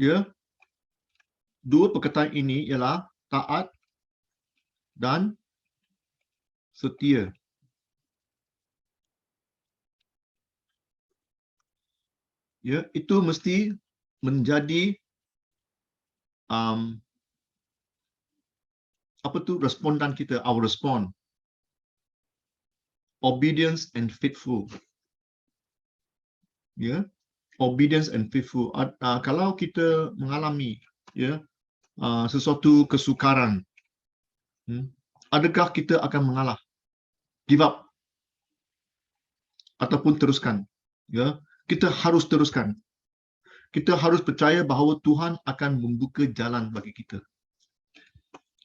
Ya, dua perkataan ini ialah taat dan setia. Ya, itu mesti menjadi apa tu respondan kita, our response. Obedience and faithful. Ya, obedience and faithful. Kalau kita mengalami sesuatu kesukaran, adakah kita akan mengalah, give up, ataupun teruskan? Ya, kita harus teruskan. Kita harus percaya bahawa Tuhan akan membuka jalan bagi kita.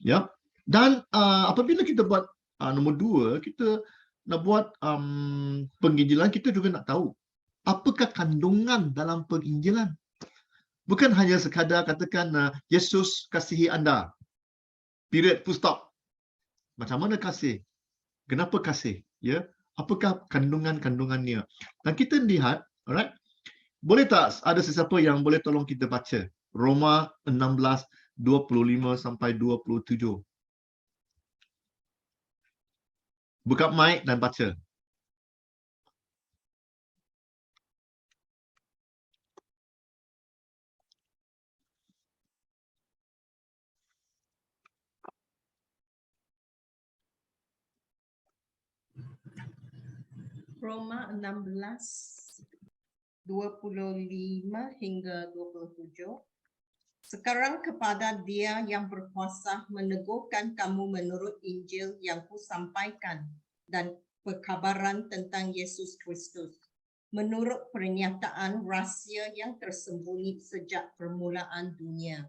Ya, dan apabila kita buat nombor 2, kita nak buat penginjilan, kita juga nak tahu apakah kandungan dalam penginjilan. Bukan hanya sekadar katakan Yesus kasihi anda, period, full stop. Macam mana kasih? Kenapa kasih? Ya, apakah kandungan-kandungannya? Dan kita lihat, alright, boleh tak ada sesiapa yang boleh tolong kita baca Roma 16:25 sampai 27? Buka mic dan baca. Roma 16:25 hingga 27. Sekarang kepada Dia yang berkuasa meneguhkan kamu menurut Injil yang kusampaikan dan perkabaran tentang Yesus Kristus, menurut pernyataan rahsia yang tersembunyi sejak permulaan dunia.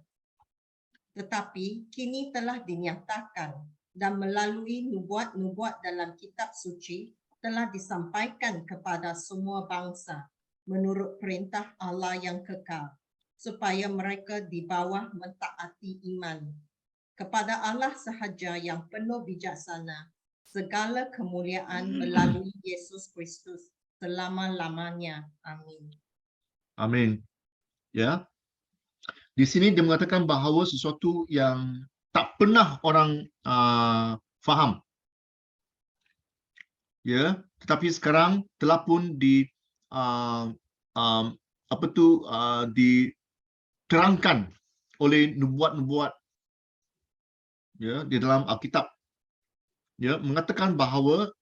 Tetapi kini telah dinyatakan dan melalui nubuat-nubuat dalam kitab suci telah disampaikan kepada semua bangsa menurut perintah Allah yang kekal, supaya mereka di bawah mentaati iman. Kepada Allah sahaja yang penuh bijaksana, segala kemuliaan melalui Yesus Kristus selama-lamanya. Amin. Amin. Ya. Di sini dia mengatakan bahawa sesuatu yang tak pernah orang faham. Ya, tetapi sekarang telah pun diterangkan oleh nubuat-nubuat ya di dalam Alkitab. Ya, mengatakan bahawa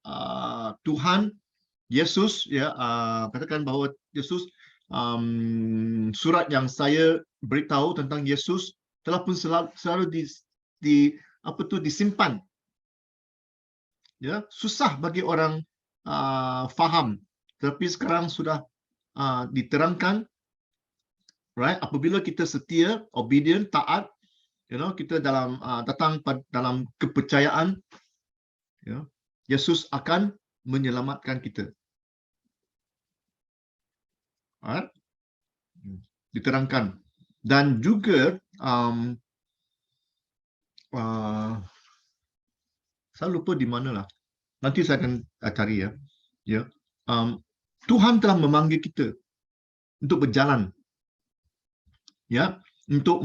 Tuhan Yesus ya katakan bahawa Yesus surat yang saya beritahu tentang Yesus telah pun selalu disimpan. Ya, susah bagi orang faham, tetapi sekarang sudah diterangkan, right? Apabila kita setia, obedient, taat, kita datang dalam kepercayaan, ya, Yesus akan menyelamatkan kita. Right? Diterangkan. Dan juga saya lupa di mana lah. Nanti saya akan cari ya. Ya. Tuhan telah memanggil kita untuk berjalan. Ya, untuk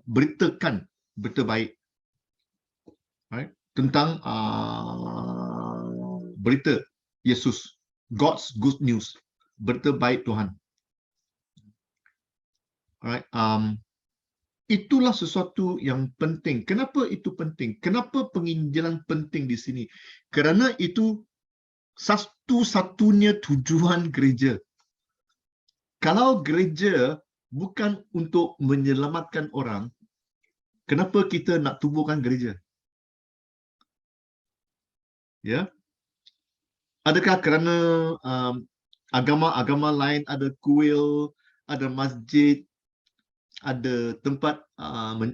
beritakan berita baik. Right? Tentang berita Yesus. God's good news. Berita baik Tuhan. Right? Itulah sesuatu yang penting. Kenapa itu penting? Kenapa penginjilan penting di sini? Kerana itu satu-satunya tujuan gereja. Kalau gereja bukan untuk menyelamatkan orang, kenapa kita nak tubuhkan gereja? Ya, adakah kerana agama-agama lain ada kuil, ada masjid, ada tempat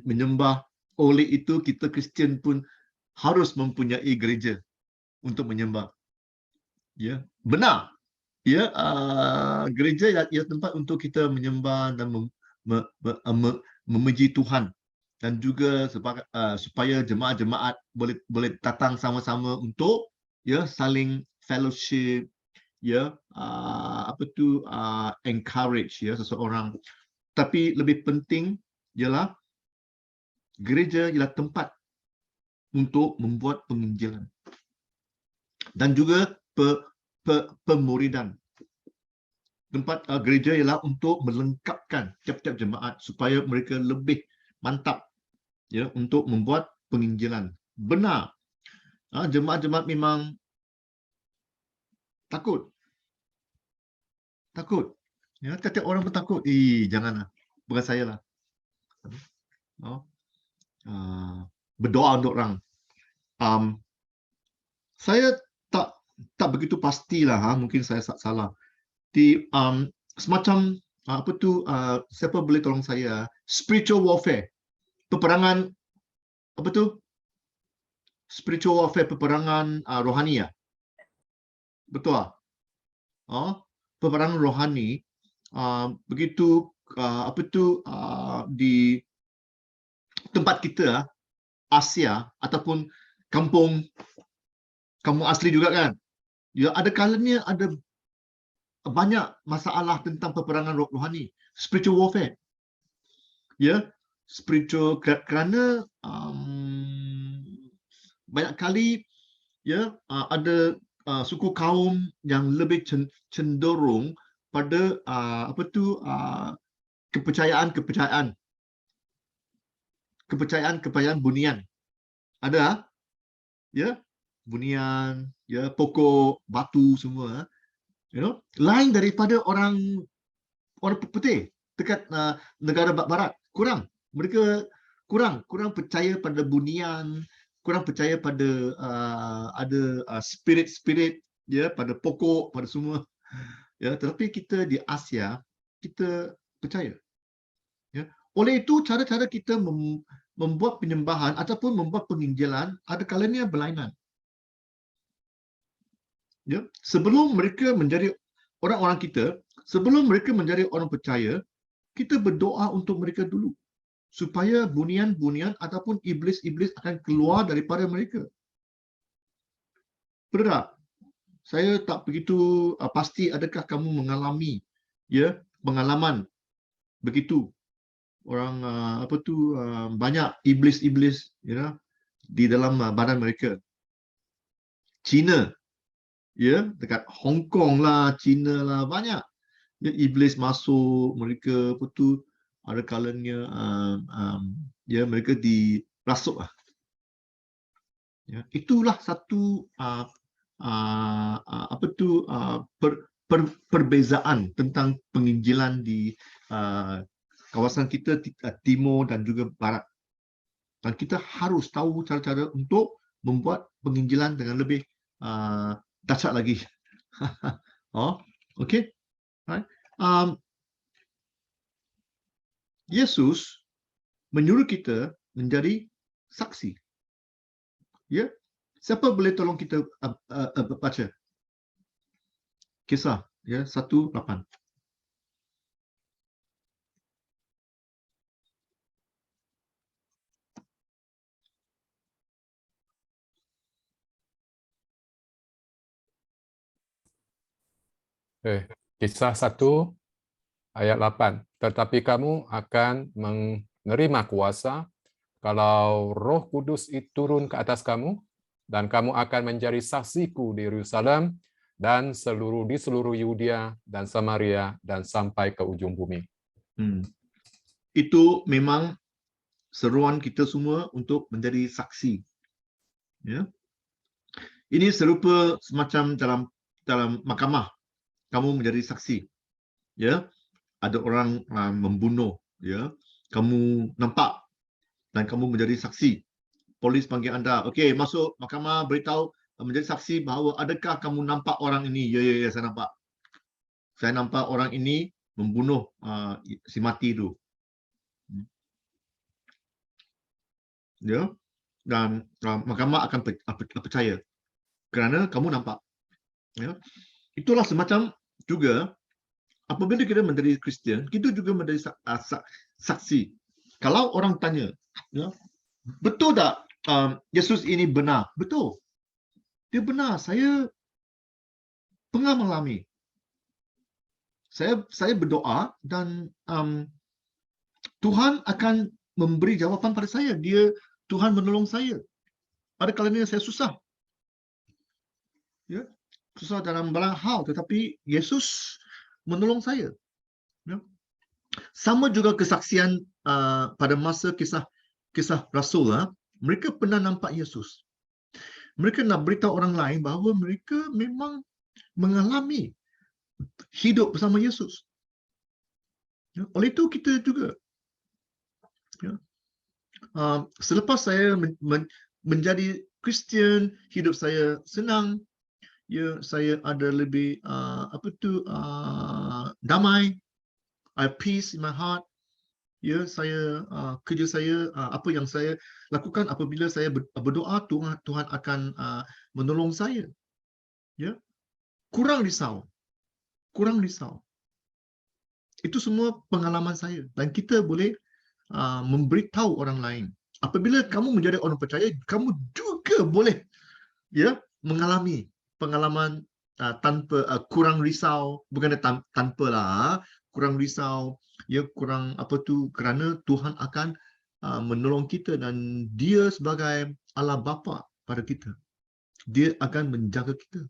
menyembah, oleh itu kita Kristian pun harus mempunyai gereja untuk menyembah? Ya, benar. Ya, gereja ialah tempat untuk kita menyembah dan memuji Tuhan, dan juga supaya jemaat-jemaat boleh datang sama-sama untuk saling fellowship, ya, encourage ya seseorang. Tapi lebih penting ialah gereja ialah tempat untuk membuat penginjilan dan juga pemuridan. Tempat gereja ialah untuk melengkapkan tiap-tiap jemaat supaya mereka lebih mantap ya untuk membuat penginjilan. Benar, jemaat-jemaat memang takut. Ya, tiap-tiap orang pun takut. Janganlah. Bukan saya lah. Berdoa untuk orang. Saya tak begitu pastilah, mungkin saya salah. Semacam siapa boleh tolong saya? Spiritual warfare, peperangan spiritual warfare, peperangan rohani ya, betul? Peperangan rohani begitu di tempat kita Asia ataupun kampung asli juga kan? Ya, ada kalanya ada banyak masalah tentang peperangan rohani, spiritual warfare. Ya, spiritual kerana banyak kali ya ada suku kaum yang lebih cenderung pada kepercayaan bunian. Ada ya, bunian ya, pokok batu semua, lain daripada orang putih dekat negara barat. Mereka kurang percaya pada bunian, kurang percaya pada ada spirit ya, pada pokok, pada semua ya. Tetapi kita di Asia kita percaya ya. Oleh itu cara-cara kita membuat penyembahan ataupun membuat penginjilan ada kalanya berlainan ya. Sebelum mereka menjadi orang-orang kita, sebelum mereka menjadi orang percaya, kita berdoa untuk mereka dulu supaya bunian-bunian ataupun iblis-iblis akan keluar daripada mereka. Betul tak? Saya tak begitu pasti adakah kamu mengalami ya pengalaman begitu. Orang banyak iblis-iblis ya di dalam badan mereka. China ya, dekat Hong Kong lah, China lah, banyak ya, iblis masuk mereka ada kalanya ya mereka dirasuk lah. Ya, itulah satu perbezaan tentang penginjilan di kawasan kita timur dan juga barat. Dan kita harus tahu cara-cara untuk membuat penginjilan dengan lebih dahsyat lagi. Okay. Right. Yesus menyuruh kita menjadi saksi. Ya, siapa boleh tolong kita baca Kisah ya 1:8. Kisah 1 ayat 8. Tetapi kamu akan menerima kuasa kalau Roh Kudus itu turun ke atas kamu, dan kamu akan menjadi saksiku di Yerusalem dan di seluruh Yudea dan Samaria dan sampai ke ujung bumi. Itu memang seruan kita semua untuk menjadi saksi. Ya. Ini serupa semacam dalam mahkamah. Kamu menjadi saksi. Ya. Ada orang membunuh, ya. Kamu nampak dan kamu menjadi saksi. Polis panggil anda, okey, masuk mahkamah, beritahu menjadi saksi bahawa adakah kamu nampak orang ini? Ya, saya nampak. Saya nampak orang ini membunuh si mati itu. Ya. Dan mahkamah akan percaya kerana kamu nampak. Ya. Itulah semacam juga apabila kita menjadi Kristian, kita juga menjadi saksi. Kalau orang tanya, ya, betul tak Yesus ini benar? Betul. Dia benar. Saya pernah mengalami. Saya berdoa dan Tuhan akan memberi jawapan pada saya. Tuhan menolong saya. Ada kalanya saya susah. Ya, susah dalam banyak hal, tetapi Yesus menolong saya. Ya. Sama juga kesaksian pada masa kisah Rasul, mereka pernah nampak Yesus. Mereka nak beritahu orang lain bahawa mereka memang mengalami hidup bersama Yesus. Ya, oleh itu kita juga. Ya. Selepas saya menjadi Kristian, hidup saya senang. Ya, saya ada lebih damai. I have peace in my heart. Ya, saya kerja saya, apa yang saya lakukan apabila saya berdoa, Tuhan akan menolong saya. Ya, kurang risau. Itu semua pengalaman saya dan kita boleh memberitahu orang lain. Apabila kamu menjadi orang percaya, kamu juga boleh mengalami pengalaman tanpa kurang risau, bukan tanpa lah, kurang risau, kurang kerana Tuhan akan menolong kita dan Dia sebagai Allah Bapa pada kita. Dia akan menjaga kita.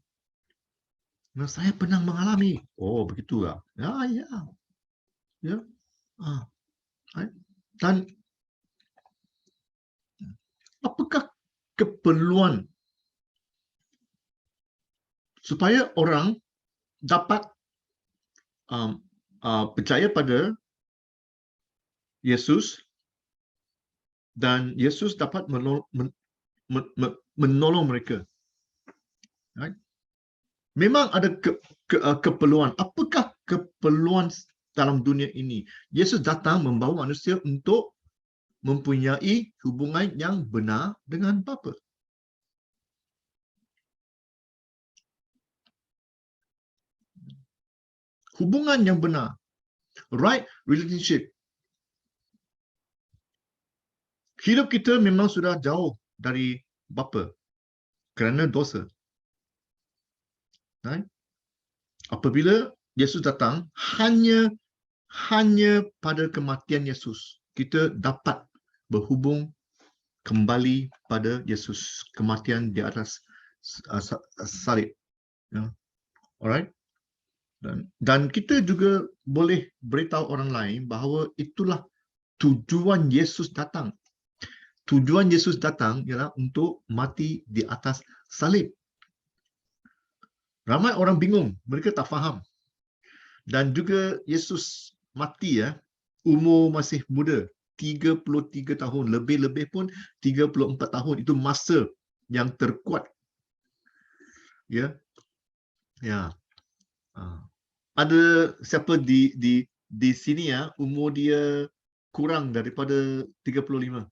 Nah, saya pernah mengalami. Oh, begitu lah. Ya. Dan apakah keperluan supaya orang dapat percaya pada Yesus dan Yesus dapat menolong mereka? Right? Memang ada keperluan. Apakah keperluan dalam dunia ini? Yesus datang membawa manusia untuk mempunyai hubungan yang benar dengan Bapa. Hubungan yang benar. Right relationship. Hidup kita memang sudah jauh dari Bapa kerana dosa. Right? Apabila Yesus datang, hanya pada kematian Yesus kita dapat berhubung kembali pada Yesus, kematian di atas salib. Alright? Dan kita juga boleh beritahu orang lain bahawa itulah tujuan Yesus datang. Tujuan Yesus datang ialah untuk mati di atas salib. Ramai orang bingung, mereka tak faham. Dan juga Yesus mati umur masih muda, 33 tahun, lebih-lebih pun 34 tahun. Itu masa yang terkuat. Ya. Ada siapa di sini umur dia kurang daripada 35?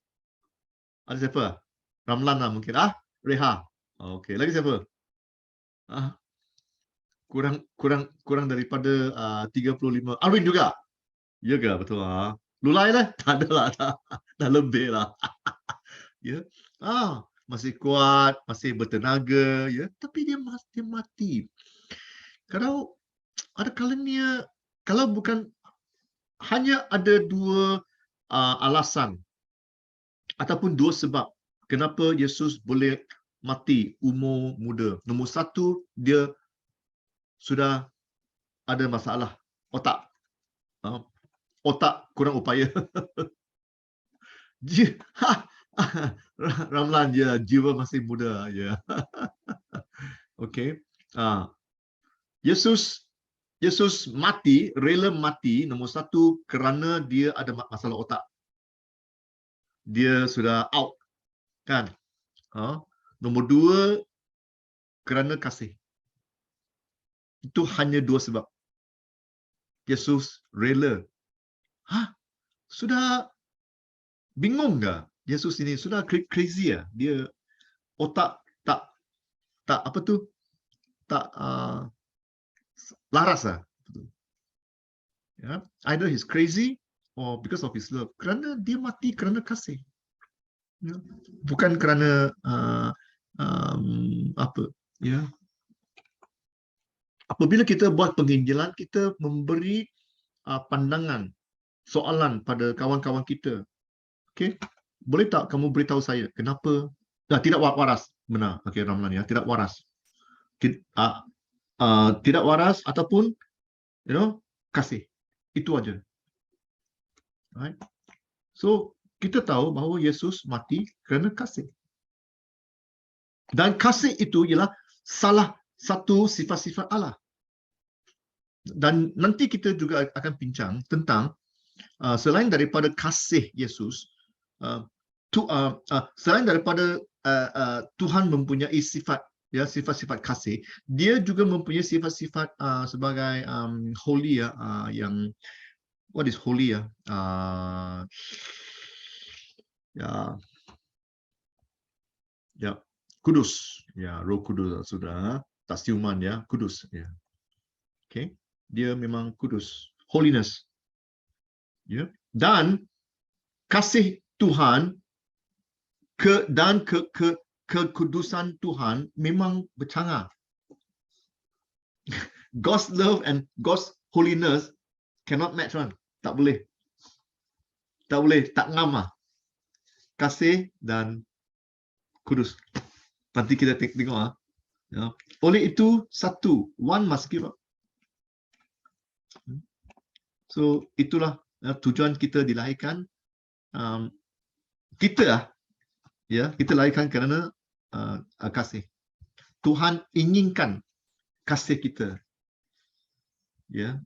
Ada siapa? Ramlan lah mungkin. Reha. Okey, lagi siapa? Kurang daripada 35. Arwin juga. Ya ke? Betul lah. Lulai lah. Tak ada lah. Dah lebih lah. Ya. Masih kuat, masih bertenaga, ya. Tapi dia mati. Kalau ada kalanya, kalau bukan hanya ada dua alasan ataupun dua sebab kenapa Yesus boleh mati umur muda. Nombor satu, dia sudah ada masalah otak. Otak kurang upaya. Ramlan je, jiwa masih muda. Ya. Okey. Yesus mati, rela mati, nombor satu kerana dia ada masalah otak. Dia sudah out. Kan? Nombor dua, kerana kasih. Itu hanya dua sebab. Yesus rela. Sudah bingung ke? Yesus ini sudah crazy ya? Dia otak tak laras lah. Either he's crazy or because of his love. Kerana dia mati kerana kasih. Bukan kerana Apabila kita buat penginjilan, kita memberi pandangan, soalan pada kawan-kawan kita. Okey, boleh tak kamu beritahu saya kenapa tidak waras? Benar. Okey, Ramlan ya, tidak waras. Tidak waras ataupun kasih. Itu aja. Right? So, kita tahu bahawa Yesus mati kerana kasih. Dan kasih itu ialah salah satu sifat-sifat Allah. Dan nanti kita juga akan bincang tentang selain daripada kasih Yesus, selain daripada Tuhan mempunyai sifat, ya, sifat-sifat kasih, dia juga mempunyai sifat-sifat sebagai holy, ya, yang what is holy, ya, ya, kudus, ya, Roh Kudus, sudah tak siuman, ya, kudus, ya. Okay, dia memang kudus, holiness, ya. Dan kasih Tuhan dan kekudusan Tuhan memang bercanggah. God's love and God's holiness cannot match, kan? Tak boleh. Tak boleh, tak ngam lah. Kasih dan kudus. Nanti kita tengok. Ya. Oleh itu, satu, one must give up. So, itulah tujuan kita dilahirkan. Kita lahirkan kerana kasih. Tuhan inginkan kasih kita, ya,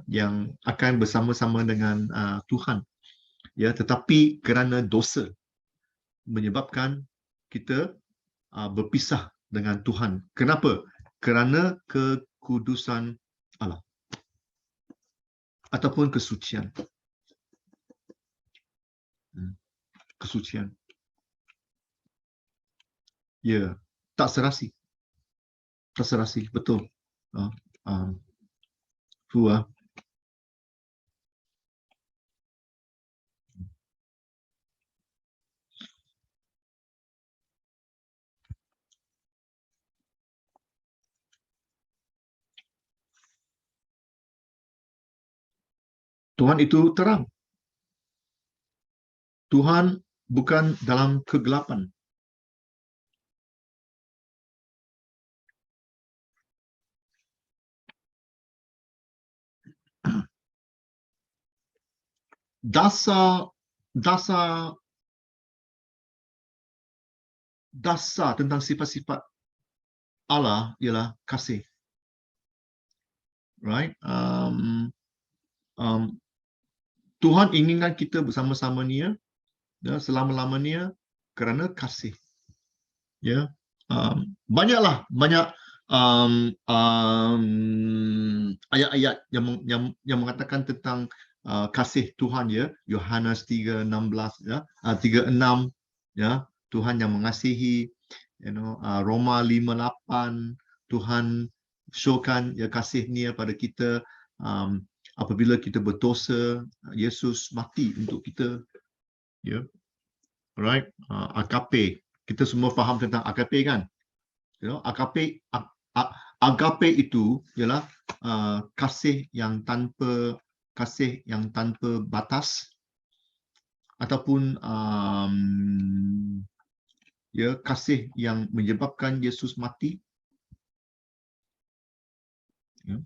yang akan bersama-sama dengan Tuhan, ya, tetapi kerana dosa menyebabkan kita berpisah dengan Tuhan. Kenapa? Kerana kekudusan Allah ataupun kesucian. Kesucian. Ya, tak serasi. Tak serasi, betul. Tuhan itu terang. Tuhan bukan dalam kegelapan. Dasar tentang sifat-sifat Allah ialah kasih. Right? Tuhan inginkan kita bersama-sama Dia, ya, selama-lamanya kerana kasih. Ya, banyak ayat-ayat yang mengatakan tentang kasih Tuhan, ya. Yohanes 3:16, ya, 3:6, ya, Tuhan yang mengasihi, Roma 5:8, Tuhan showkan, ya, kasih-Nya pada kita apabila kita berdosa, Yesus mati untuk kita, ya. Right? Agape, kita semua faham tentang agape, kan? Agape itu ialah kasih yang tanpa batas, ataupun ya, kasih yang menyebabkan Yesus mati. Ya.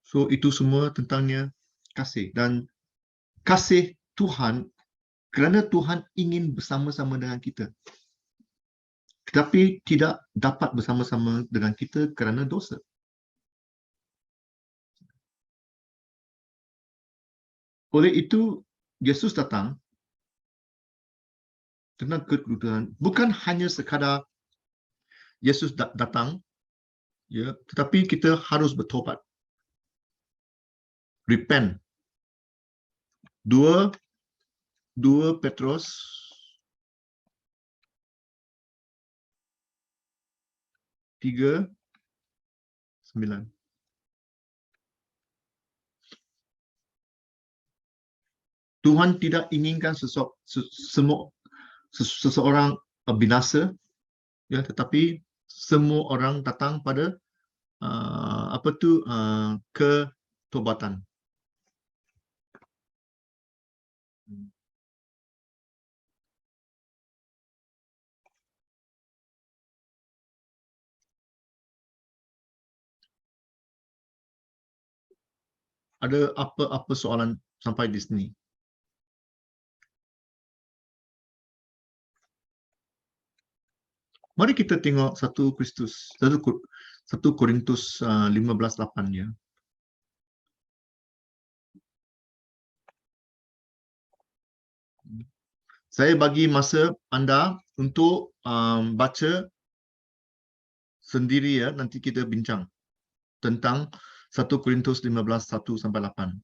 So, itu semua tentangnya kasih. Dan kasih Tuhan kerana Tuhan ingin bersama-sama dengan kita, tetapi tidak dapat bersama-sama dengan kita kerana dosa. Oleh itu, Yesus datang tentang kekudusan. Bukan hanya sekadar Yesus datang, ya, tetapi kita harus bertobat. Repent. 2 Petrus 3:9. Tuhan tidak inginkan seseorang binasa, ya, tetapi semua orang datang pada ketobatan. Ada apa-apa soalan sampai di sini? Mari kita tengok 1 Korintus 15:8 ya. Saya bagi masa anda untuk baca sendiri ya, nanti kita bincang tentang 1 Korintus 15:1-8.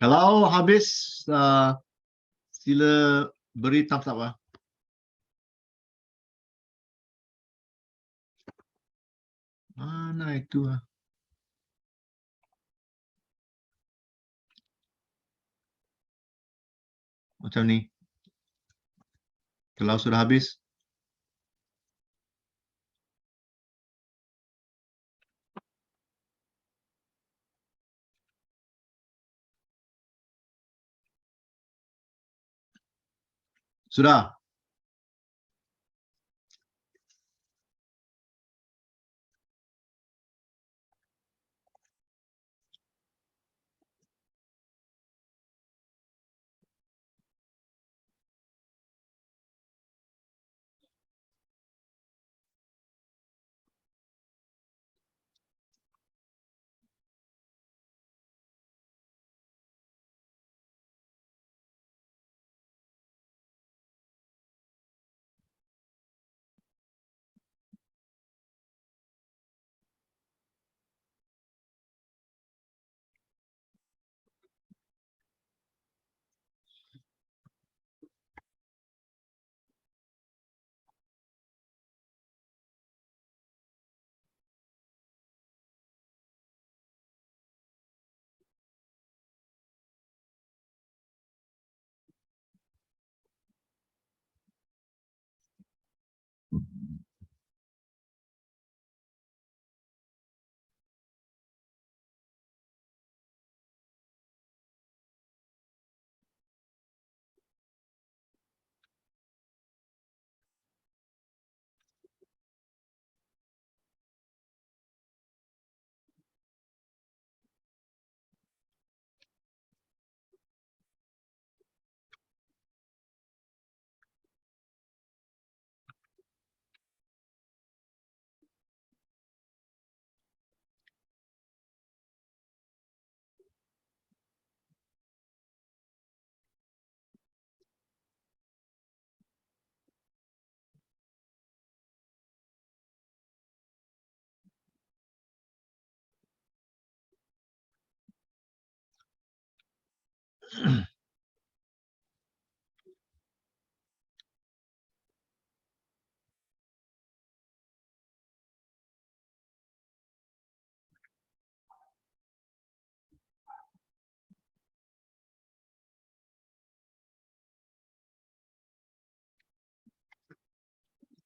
Kalau habis, sila beri thumbs up. Mana itu? Macam ni. Kalau sudah habis, sudah.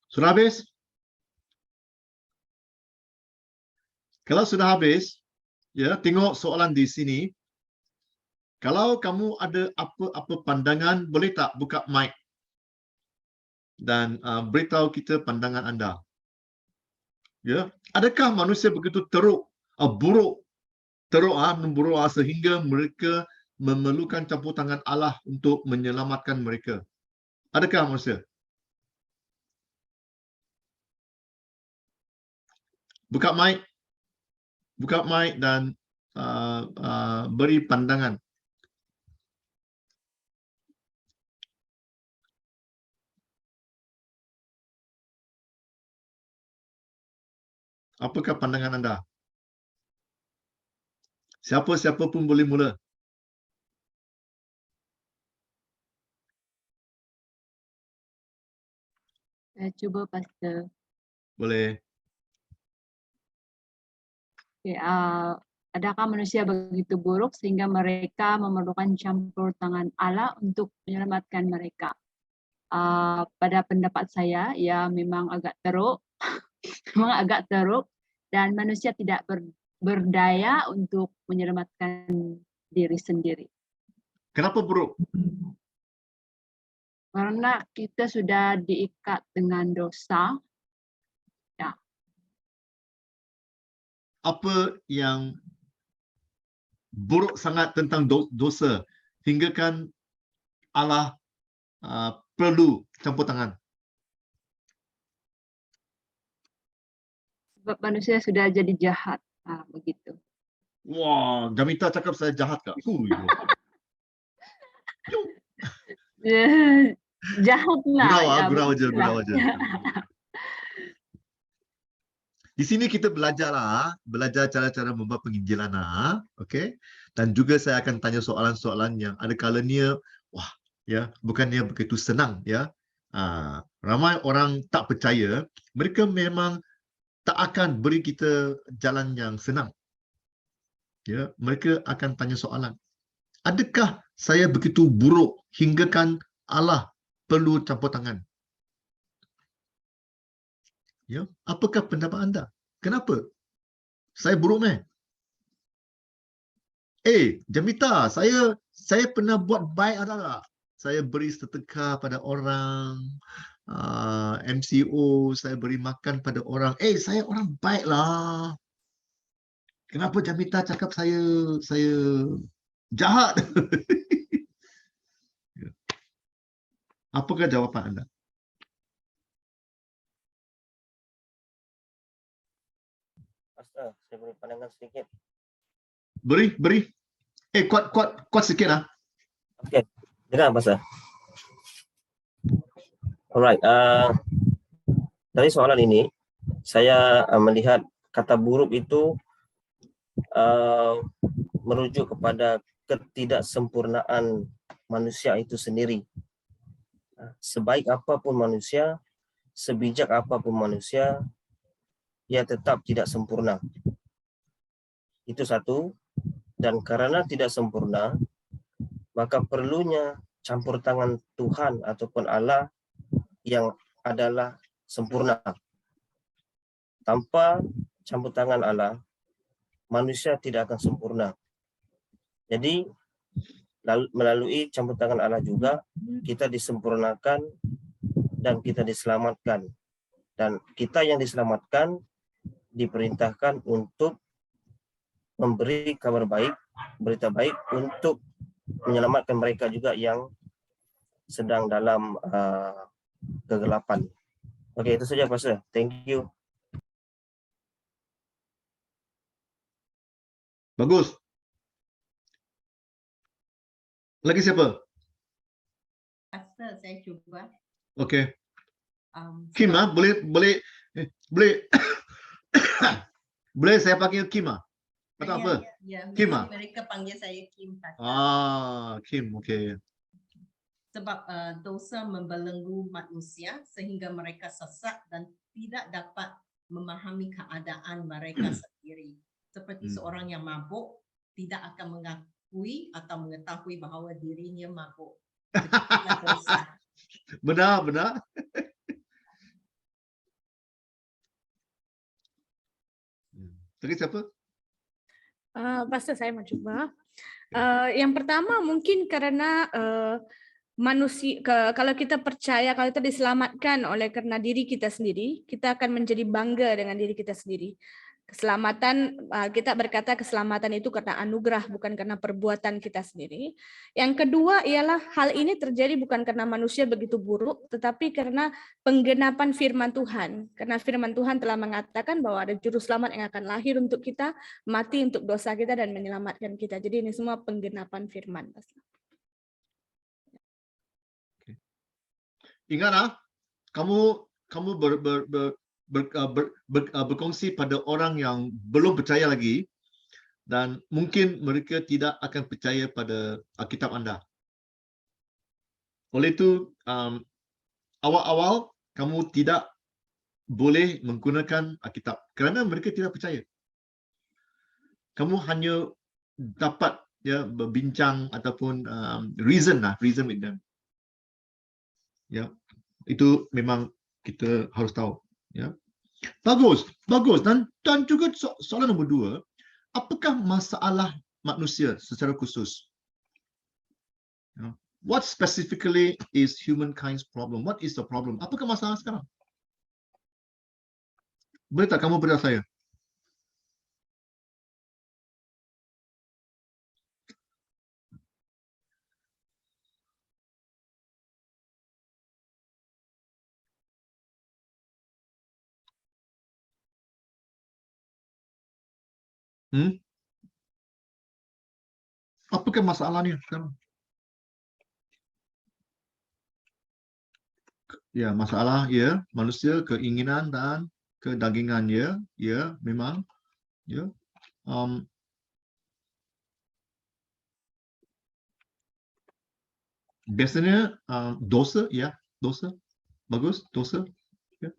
Sudah habis? Kalau sudah habis, ya, tengok soalan di sini. Kalau kamu ada apa-apa pandangan, boleh tak buka mic dan beritahu kita pandangan anda. Ya, adakah manusia begitu teruk, buruk, sehingga mereka memerlukan campur tangan Allah untuk menyelamatkan mereka? Adakah manusia? Buka mic dan beri pandangan. Apakah pandangan anda? Siapa pun boleh mula. Saya cuba Pastor. Boleh. Okay, adakah manusia begitu buruk sehingga mereka memerlukan campur tangan Allah untuk menyelamatkan mereka? Pada pendapat saya, ya memang agak teruk, memang agak teruk, dan manusia tidak berdaya untuk menyelamatkan diri sendiri. Kenapa buruk? Karena kita sudah diikat dengan dosa. Ya. Apa yang buruk sangat tentang dosa hinggakan Allah perlu campur tangan? Sebab manusia sudah jadi jahat. Begitu. Wah, Jamita cakap saya jahat kak. Jahat lah. Gurau begitulah. aja. Di sini kita belajar cara-cara membuat penginjilan, okey. Dan juga saya akan tanya soalan-soalan yang ada kalanya, wah, ya, bukannya begitu senang, ya. Ramai orang tak percaya, mereka memang tak akan beri kita jalan yang senang. Ya, mereka akan tanya soalan. Adakah saya begitu buruk hinggakan Allah perlu campur tangan? Ya, apakah pendapat anda? Kenapa? Saya buruk meh? Jamita, saya pernah buat baik ada tak? Saya beri sedekah pada orang, MCO, saya beri makan pada orang. Saya orang baik lah. Kenapa Jamita cakap saya jahat? Apakah jawapan anda? Pastor, saya beri pandangan sedikit. Beri. Kuat sikit lah. Okey, dengar Pastor. Alright, dari soalan ini, saya melihat kata buruk itu merujuk kepada ketidaksempurnaan manusia itu sendiri. Sebaik apapun manusia, sebijak apapun manusia, ia tetap tidak sempurna. Itu satu. Dan karena tidak sempurna, maka perlunya campur tangan Tuhan ataupun Allah yang adalah sempurna. Tanpa campur tangan Allah, manusia tidak akan sempurna. Jadi melalui campur tangan Allah juga kita disempurnakan dan kita diselamatkan. Dan kita yang diselamatkan diperintahkan untuk memberi kabar baik, berita baik untuk menyelamatkan mereka juga yang sedang dalam kegelapan. Okey, itu saja Pastor. Thank you. Bagus. Lagi siapa? Pastor, saya cuba. Okey. Kim, boleh boleh saya panggil Kim? Atau apa? Ya, Kim ah? mereka panggil saya Kim Kata. Kim, okey. Sebab dosa membelenggu manusia sehingga mereka sesat dan tidak dapat memahami keadaan mereka sendiri. Seperti seorang yang mabuk tidak akan mengakui atau mengetahui bahawa dirinya mabuk. Itulah dosa. Benar, benar. Tadi siapa? Pastor, saya mau coba. Yang pertama mungkin karena manusia, kalau kita percaya, kalau kita diselamatkan oleh karena diri kita sendiri, kita akan menjadi bangga dengan diri kita sendiri. Keselamatan, kita berkata keselamatan itu karena anugerah, bukan karena perbuatan kita sendiri. Yang kedua ialah hal ini terjadi bukan karena manusia begitu buruk, tetapi karena penggenapan firman Tuhan. Karena firman Tuhan telah mengatakan bahwa ada juru selamat yang akan lahir untuk kita, mati untuk dosa kita dan menyelamatkan kita. Jadi ini semua penggenapan firman. Ingat kamu berkongsi pada orang yang belum percaya lagi dan mungkin mereka tidak akan percaya pada Alkitab anda. Oleh itu, awal-awal kamu tidak boleh menggunakan Alkitab kerana mereka tidak percaya. Kamu hanya dapat berbincang ataupun reason with them. Ya, itu memang kita harus tahu. Ya, bagus. Dan juga soalan nombor 2, apakah masalah manusia secara khusus? What specifically is humankind's problem? What is the problem? Apakah masalah sekarang? Boleh tak kamu beritahu saya? Apakah masalahnya sekarang? Ya, masalah manusia, keinginan dan kedagingan memang biasanya dosa, dosa. Bagus, dosa. Ya.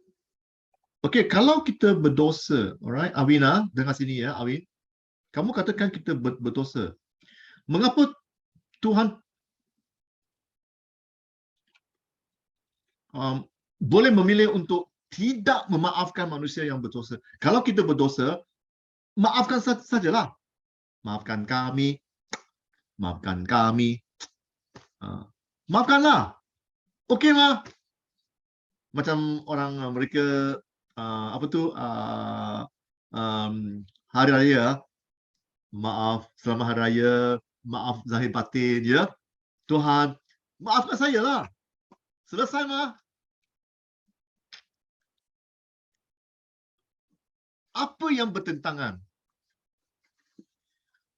Okey, kalau kita berdosa, alright, Awina, dengar sini ya, Awin. Kamu katakan kita berdosa. Mengapa Tuhan boleh memilih untuk tidak memaafkan manusia yang berdosa? Kalau kita berdosa, maafkan sajalah. Maafkan kami. Maafkanlah. Okeylah. Macam orang mereka hari raya, maaf selamat hari raya, maaf zahir batin ya. Tuhan, maafkan saya lah. Selesai mah. Apa yang bertentangan?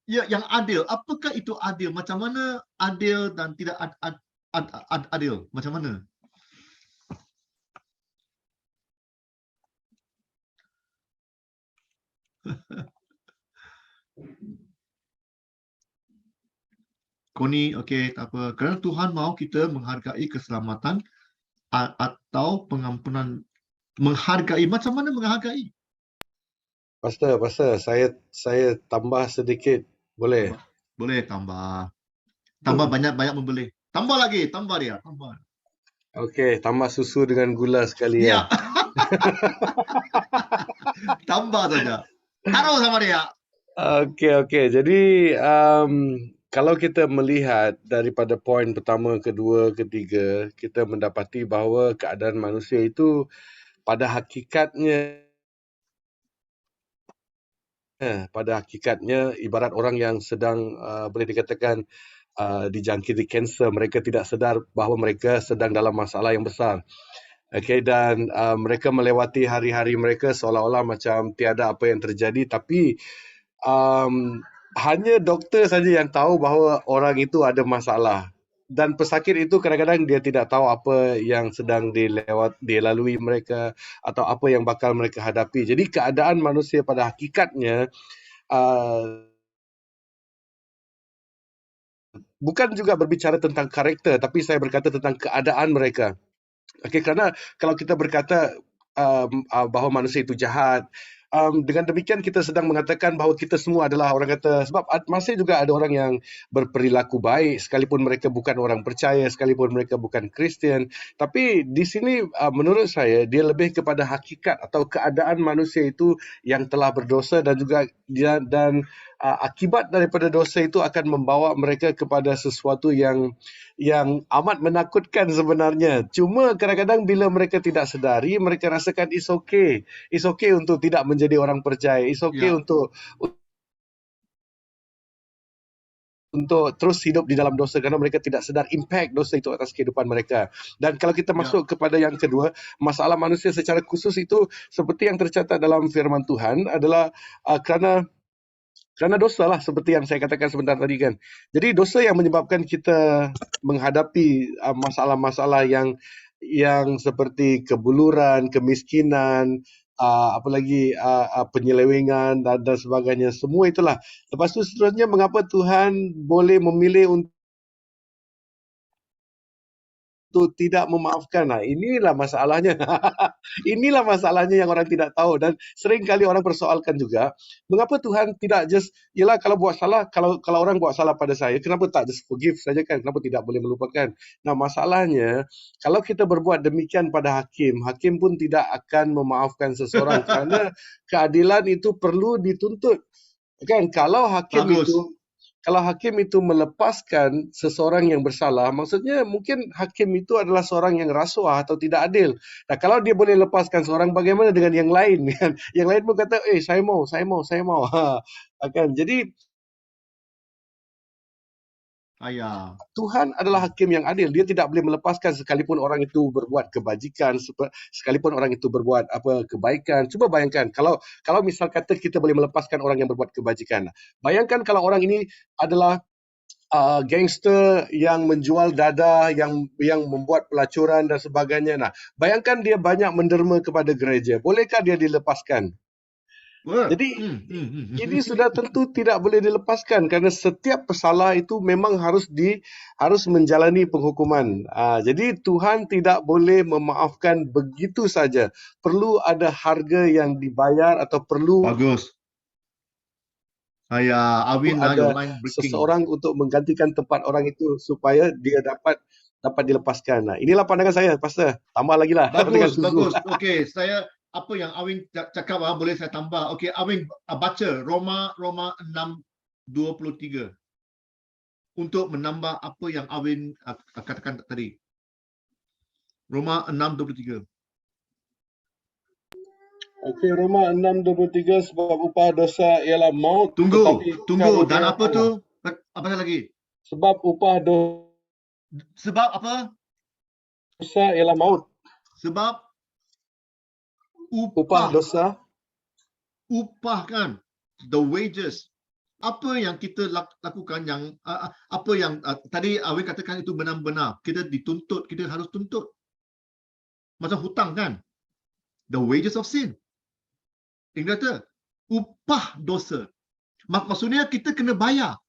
Ya, yang adil. Apakah itu adil? Macam mana adil dan tidak adil? Macam mana? Koni, okey, tak apa. Kerana Tuhan mahu kita menghargai keselamatan atau pengampunan. Menghargai, macam mana menghargai? Pastor, saya tambah sedikit, boleh? Boleh tambah. Tambah banyak membeli. Tambah lagi, tambah dia, tambah. Okey, tambah susu dengan gula sekali Ya. ya. Tambah saja. Taruh sama dia. Okey. Jadi kalau kita melihat daripada poin pertama, kedua, ketiga, kita mendapati bahawa keadaan manusia itu pada hakikatnya ibarat orang yang sedang boleh dikatakan dijangkiti kanser. Mereka tidak sedar bahawa mereka sedang dalam masalah yang besar. Okey, dan mereka melewati hari-hari mereka seolah-olah macam tiada apa yang terjadi, tapi hanya doktor saja yang tahu bahawa orang itu ada masalah. Dan pesakit itu kadang-kadang dia tidak tahu apa yang sedang dilalui mereka atau apa yang bakal mereka hadapi. Jadi keadaan manusia pada hakikatnya uh, bukan juga berbicara tentang karakter, tapi saya berkata tentang keadaan mereka. Okey, kerana kalau kita berkata bahawa manusia itu jahat, dengan demikian kita sedang mengatakan bahawa kita semua adalah orang kata, sebab masih juga ada orang yang berperilaku baik sekalipun mereka bukan orang percaya, sekalipun mereka bukan Kristian. Tapi di sini menurut saya dia lebih kepada hakikat atau keadaan manusia itu yang telah berdosa dan juga akibat daripada dosa itu akan membawa mereka kepada sesuatu yang amat menakutkan sebenarnya. Cuma kadang-kadang bila mereka tidak sedari, mereka rasakan it's okay. It's okay untuk tidak menjadi orang percaya. It's okay Ya. untuk terus hidup di dalam dosa kerana mereka tidak sedar impact dosa itu atas kehidupan mereka. Dan kalau kita masuk kepada yang kedua, masalah manusia secara khusus itu seperti yang tercatat dalam firman Tuhan adalah kerana dosa lah, seperti yang saya katakan sebentar tadi kan. Jadi dosa yang menyebabkan kita menghadapi masalah-masalah yang seperti kebuluran, kemiskinan, penyelewengan dan sebagainya. Semua itulah. Lepas tu seterusnya, mengapa Tuhan boleh memilih untuk tidak memaafkan? Nah, inilah masalahnya. Inilah masalahnya yang orang tidak tahu, dan sering kali orang persoalkan juga, mengapa Tuhan tidak just, yelah kalau buat salah, kalau orang buat salah pada saya, kenapa tak just forgive saja kan? Kenapa tidak boleh melupakan? Nah, masalahnya, kalau kita berbuat demikian pada hakim, hakim pun tidak akan memaafkan seseorang kerana keadilan itu perlu dituntut. Kan? Kalau hakim itu melepaskan seseorang yang bersalah, maksudnya mungkin hakim itu adalah seorang yang rasuah atau tidak adil. Nah, kalau dia boleh lepaskan seorang, bagaimana dengan yang lain? Yang lain pun kata, saya mau. Kan? Jadi Tuhan adalah hakim yang adil. Dia tidak boleh melepaskan sekalipun orang itu berbuat kebajikan, sekalipun orang itu berbuat kebaikan. Cuba bayangkan kalau misal kata kita boleh melepaskan orang yang berbuat kebajikan. Bayangkan kalau orang ini adalah gangster yang menjual dadah, yang membuat pelacuran dan sebagainya. Nah, bayangkan dia banyak menderma kepada gereja. Bolehkah dia dilepaskan? Jadi ini sudah tentu tidak boleh dilepaskan kerana setiap pesalah itu memang harus menjalani penghukuman. Jadi Tuhan tidak boleh memaafkan begitu saja. Perlu ada harga yang dibayar atau perlu Bagus. Awin ada your line breaking. seseorang untuk menggantikan tempat orang itu supaya dia dapat dilepaskan. Nah, inilah pandangan saya, Pastor. Tambah lagi lah. Bagus. Okey, apa yang Awin cakap boleh saya tambah. Okey, Awin baca Roma 6:23 untuk menambah apa yang Awin katakan tadi. Roma 6:23. Okey, Roma 6:23, sebab upah dosa ialah maut. Tunggu. Dan apa tu? Apa lagi? Sebab upah Sebab apa? dosa ialah maut. Sebab Upah dosa. Upah kan? The wages. Apa yang kita lakukan yang apa yang tadi Awin katakan itu benar-benar. Kita dituntut, kita harus tuntut. Macam hutang kan? The wages of sin. Dia kata upah dosa. Maksudnya kita kena bayar.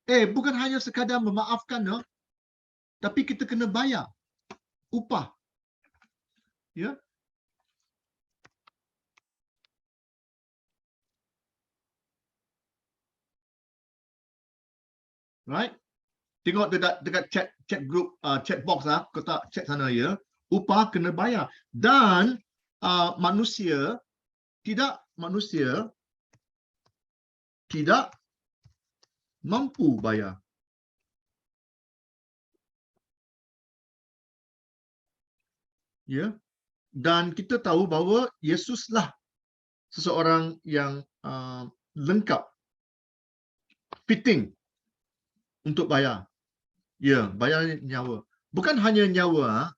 Bukan hanya sekadar memaafkan, no? Tapi kita kena bayar upah. Ya. Right? Tengok dekat chat group, chat box kotak chat sana ya. Upah kena bayar. Dan manusia tidak mampu bayar. Ya. Dan kita tahu bahawa Yesuslah seseorang yang lengkap, fitting untuk bayar. Ya, bayar nyawa. Bukan hanya nyawa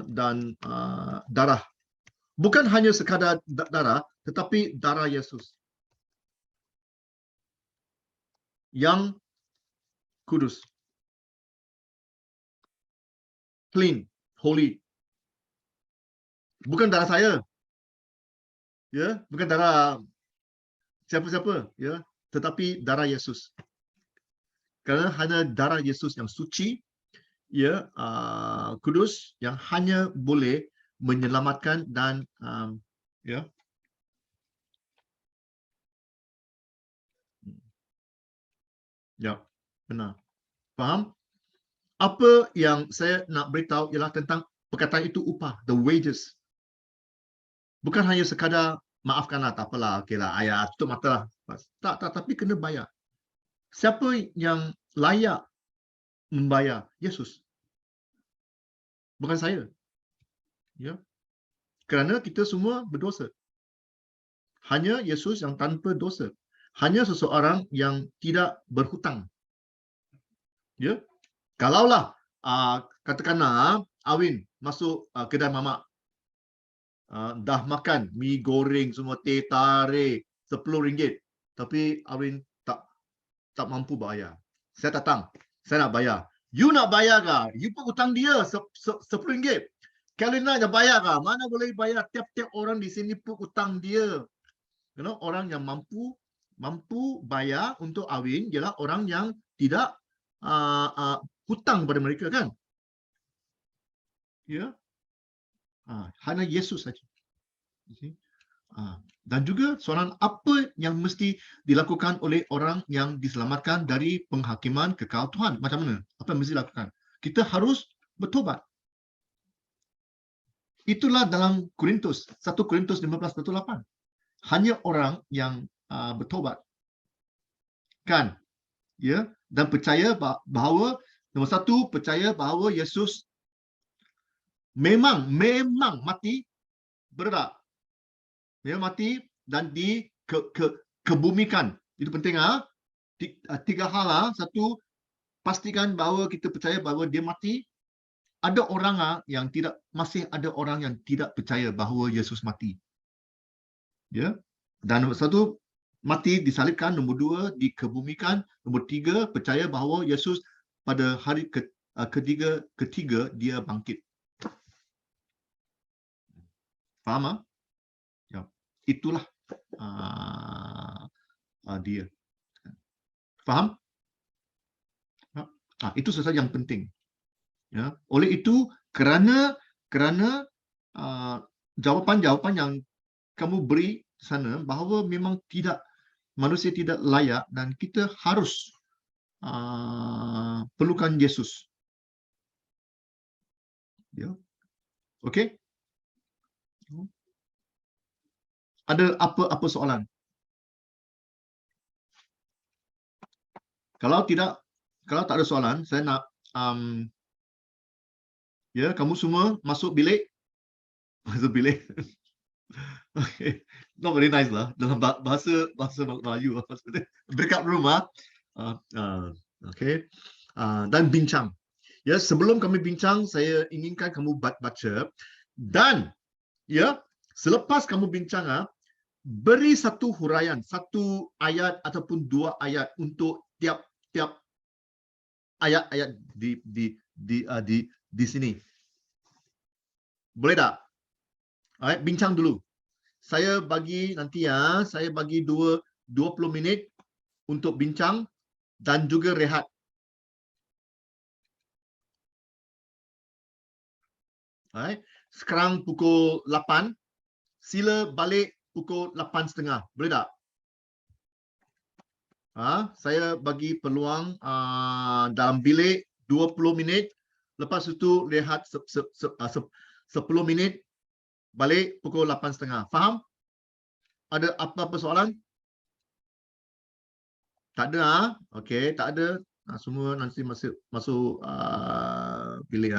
dan darah. Bukan hanya sekadar darah, tetapi darah Yesus yang kudus, clean, holy. Bukan darah saya. Ya, bukan darah siapa-siapa, ya, tetapi darah Yesus. Kerana hanya darah Yesus yang suci, ya, kudus, yang hanya boleh menyelamatkan dan ya, ya, benar. Faham? Apa yang saya nak beritahu ialah tentang perkataan itu upah, the wages. Bukan hanya sekadar maafkanlah, tak apalah, okeylah, ayah tutup mata lah. Tak, tapi kena bayar. Siapa yang layak membayar? Yesus. Bukan saya. Ya. Kerana kita semua berdosa. Hanya Yesus yang tanpa dosa. Hanya seseorang yang tidak berhutang. Ya. Kalaulah katakanlah Awin masuk kedai mamak, dah makan mi goreng semua, teh tarik RM10, tapi Awin tak mampu bayar. Saya datang, saya nak bayar. You nak bayar ke? You pun hutang dia RM10. Carolina nak bayar ke? Mana boleh bayar? Tiap-tiap orang di sini pun hutang dia. Orang yang mampu bayar untuk Awin ialah orang yang tidak hutang pada mereka, kan? Ya. Hanya Yesus saja. Dan juga soalan apa yang mesti dilakukan oleh orang yang diselamatkan dari penghakiman kekal Tuhan. Macam mana? Apa yang mesti dilakukan? Kita harus bertobat. Itulah dalam Korintus, 1 Korintus 15:8. Hanya orang yang bertobat. Kan? Ya, dan percaya bahawa nombor satu, percaya bahawa Yesus memang mati, berat. Dia mati dan dikebumikan. Itu penting. Tiga hal. Satu, pastikan bahawa kita percaya bahawa dia mati. Ada orang masih ada orang yang tidak percaya bahawa Yesus mati. Ya. Dan nombor satu, mati disalibkan. Nombor dua, dikebumikan. Nombor tiga, percaya bahawa Yesus pada hari ketiga dia bangkit. Faham? Ya. Itulah dia. Faham? Itu sahaja yang penting. Ya. Oleh itu, kerana jawapan-jawapan yang kamu beri sana bahawa memang manusia tidak layak dan kita harus perlukan Yesus. Ya. Okey? Ada apa soalan? Kalau tak ada soalan, saya nak ya, kamu semua masuk bilik. Masuk bilik. Okay. Not very nice lah dalam bahasa Melayu. Breakout room okay. Dan bincang. Ya, sebelum kami bincang, saya inginkan kamu baca, dan ya, selepas kamu bincang, beri satu huraian, satu ayat ataupun dua ayat untuk tiap ayat-ayat di sini. Boleh tak? Alright, bincang dulu. Saya bagi 20 minit untuk bincang dan juga rehat. Alright. Sekarang pukul 8. Sila balik pukul 8.30. Boleh tak? Saya bagi peluang dalam bilik 20 minit. Lepas itu rehat 10 minit. Balik pukul 8.30. Faham? Ada apa-apa soalan? Tak ada. Okey, tak ada. Semua nanti masuk bilik.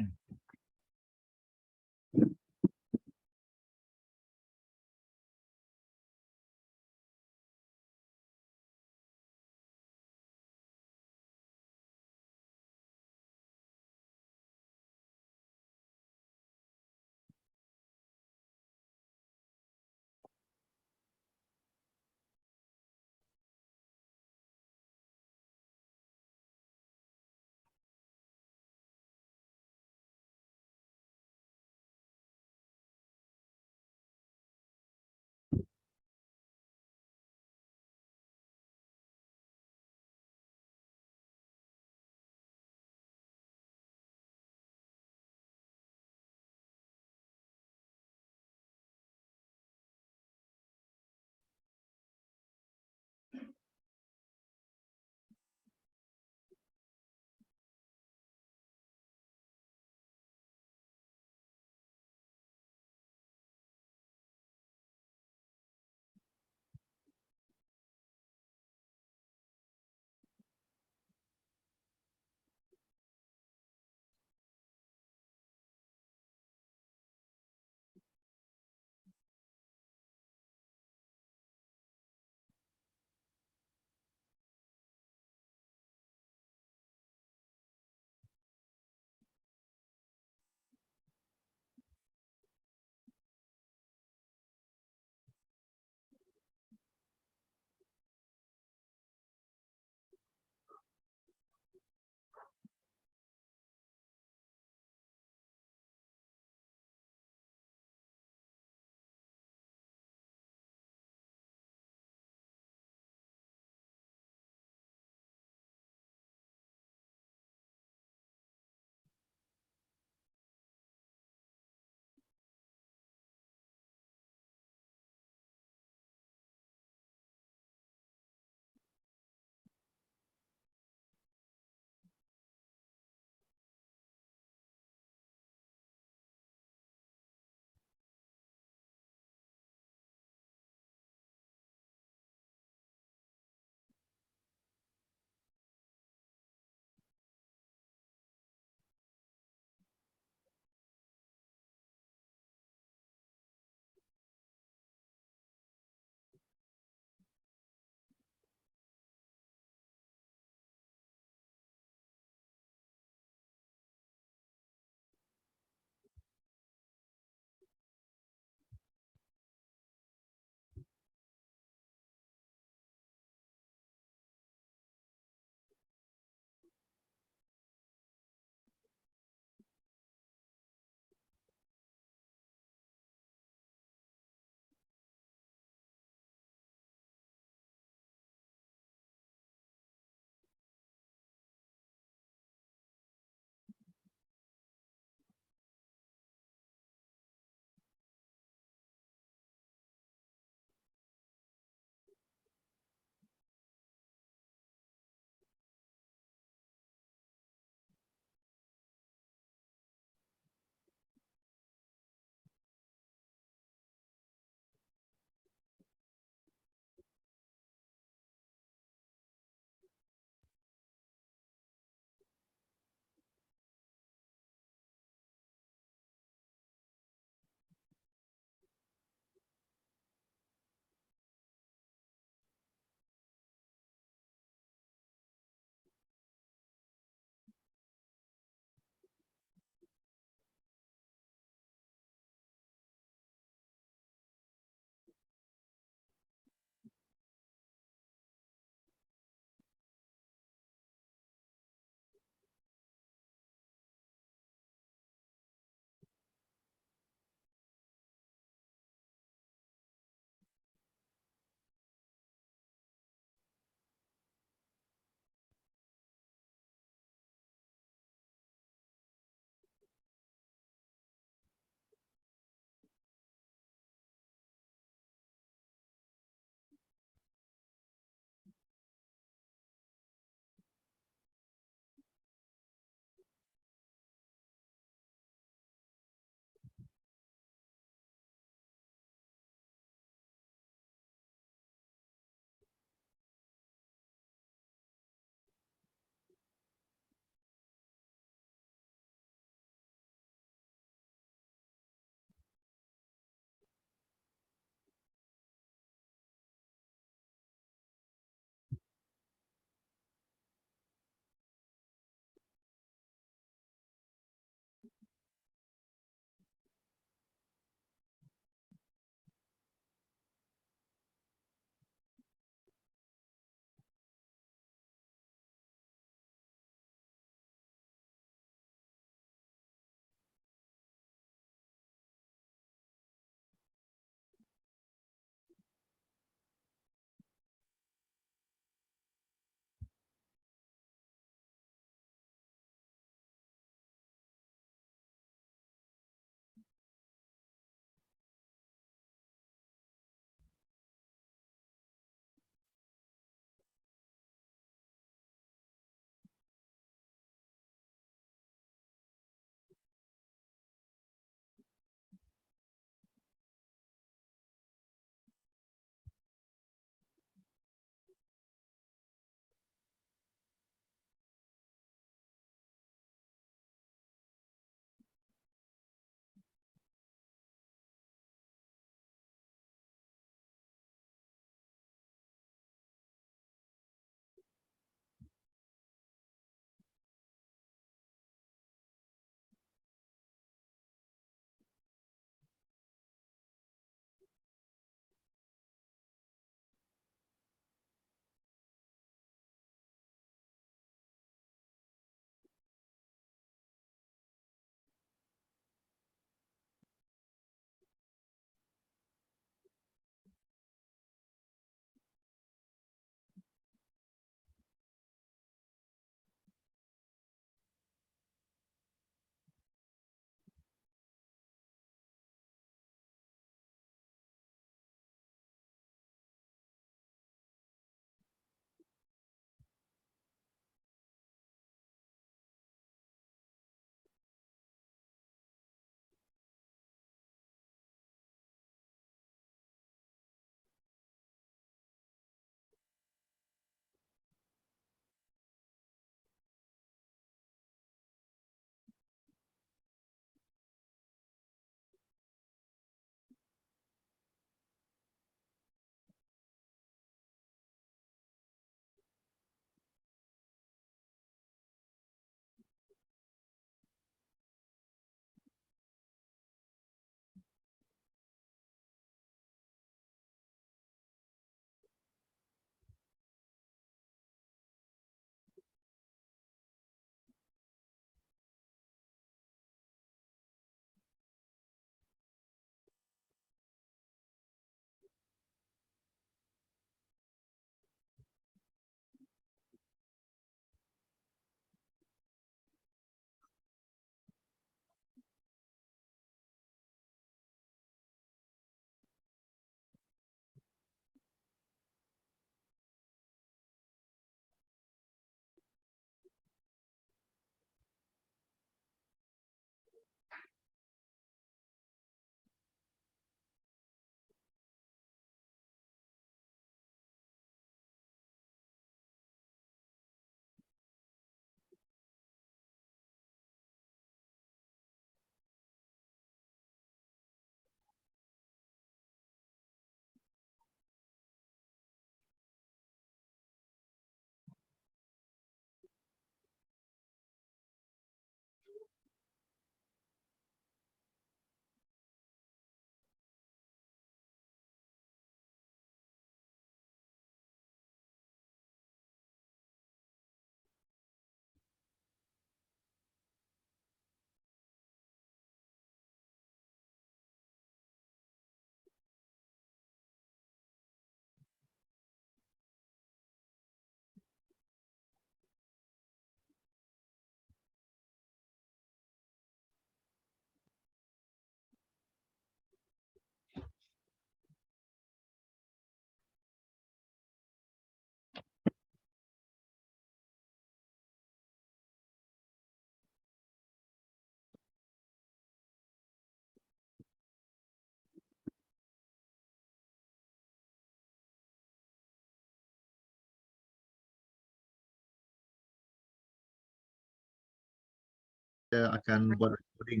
akan buat recording.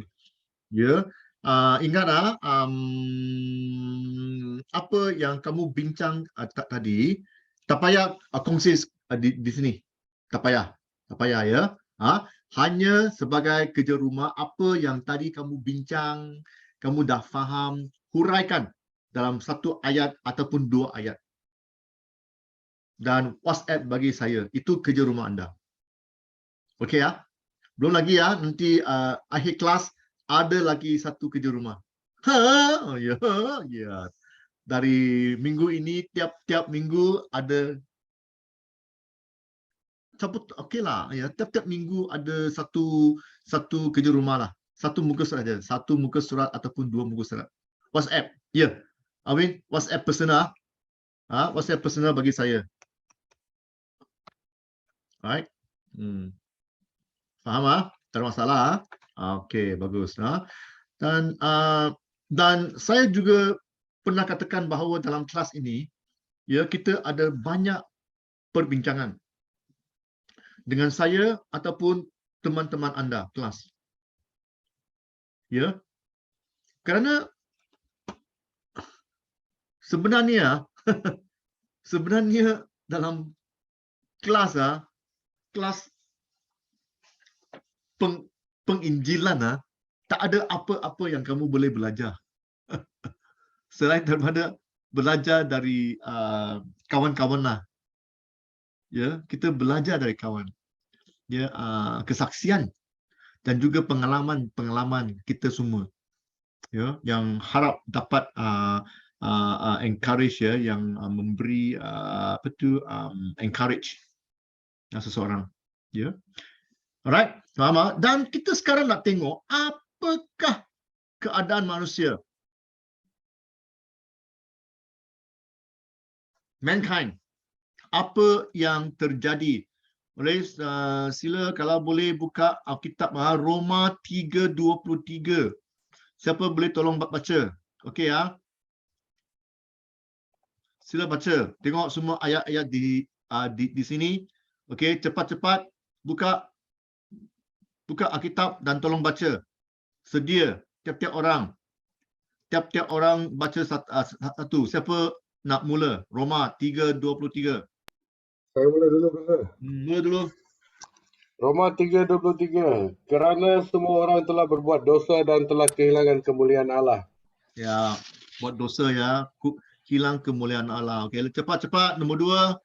Ya, ingat apa yang kamu bincang tadi, tak payah kongsi di sini. Tak payah ya. Hanya sebagai kerja rumah, apa yang tadi kamu bincang, kamu dah faham, huraikan dalam satu ayat ataupun dua ayat. Dan WhatsApp bagi saya, itu kerja rumah anda. Okey ya? Belum lagi ya, nanti akhir kelas ada lagi satu kerja rumah. Ya. Dari minggu ini, tiap-tiap minggu ada okeylah ya, tiap-tiap minggu ada satu kerja rumah lah. Satu muka surat saja, satu muka surat ataupun dua muka surat. WhatsApp, ya. Amin, WhatsApp personal. WhatsApp personal bagi saya. Right? Faham tak ada masalah. Okey, bagus. Dan saya juga pernah katakan bahawa dalam kelas ini, ya, kita ada banyak perbincangan dengan saya ataupun teman-teman anda kelas. Ya. Kerana sebenarnya dalam kelas kelas penginjilan tak ada apa-apa yang kamu boleh belajar. Selain daripada belajar dari kawan-kawan lah. Ya, kita belajar dari kawan. Ya, kesaksian dan juga pengalaman kita semua. Ya, yang harap dapat encourage ya, yang memberi encourage seseorang. Ya. Alright, faham? Dan kita sekarang nak tengok apakah keadaan manusia. Mankind. Apa yang terjadi. Boleh sila kalau boleh buka Alkitab Roma 3:23. Siapa boleh tolong baca? Okey ya. Sila baca. Tengok semua ayat-ayat di sini. Okey, cepat-cepat buka Alkitab dan tolong baca. Sedia tiap-tiap orang. Tiap-tiap orang baca satu. Siapa nak mula? Roma 3:23. Saya mula dulu, Pastor. Mula dulu. Roma 3:23. Kerana semua orang telah berbuat dosa dan telah kehilangan kemuliaan Allah. Ya, buat dosa ya, hilang kemuliaan Allah. Okey, cepat-cepat. Nombor 2.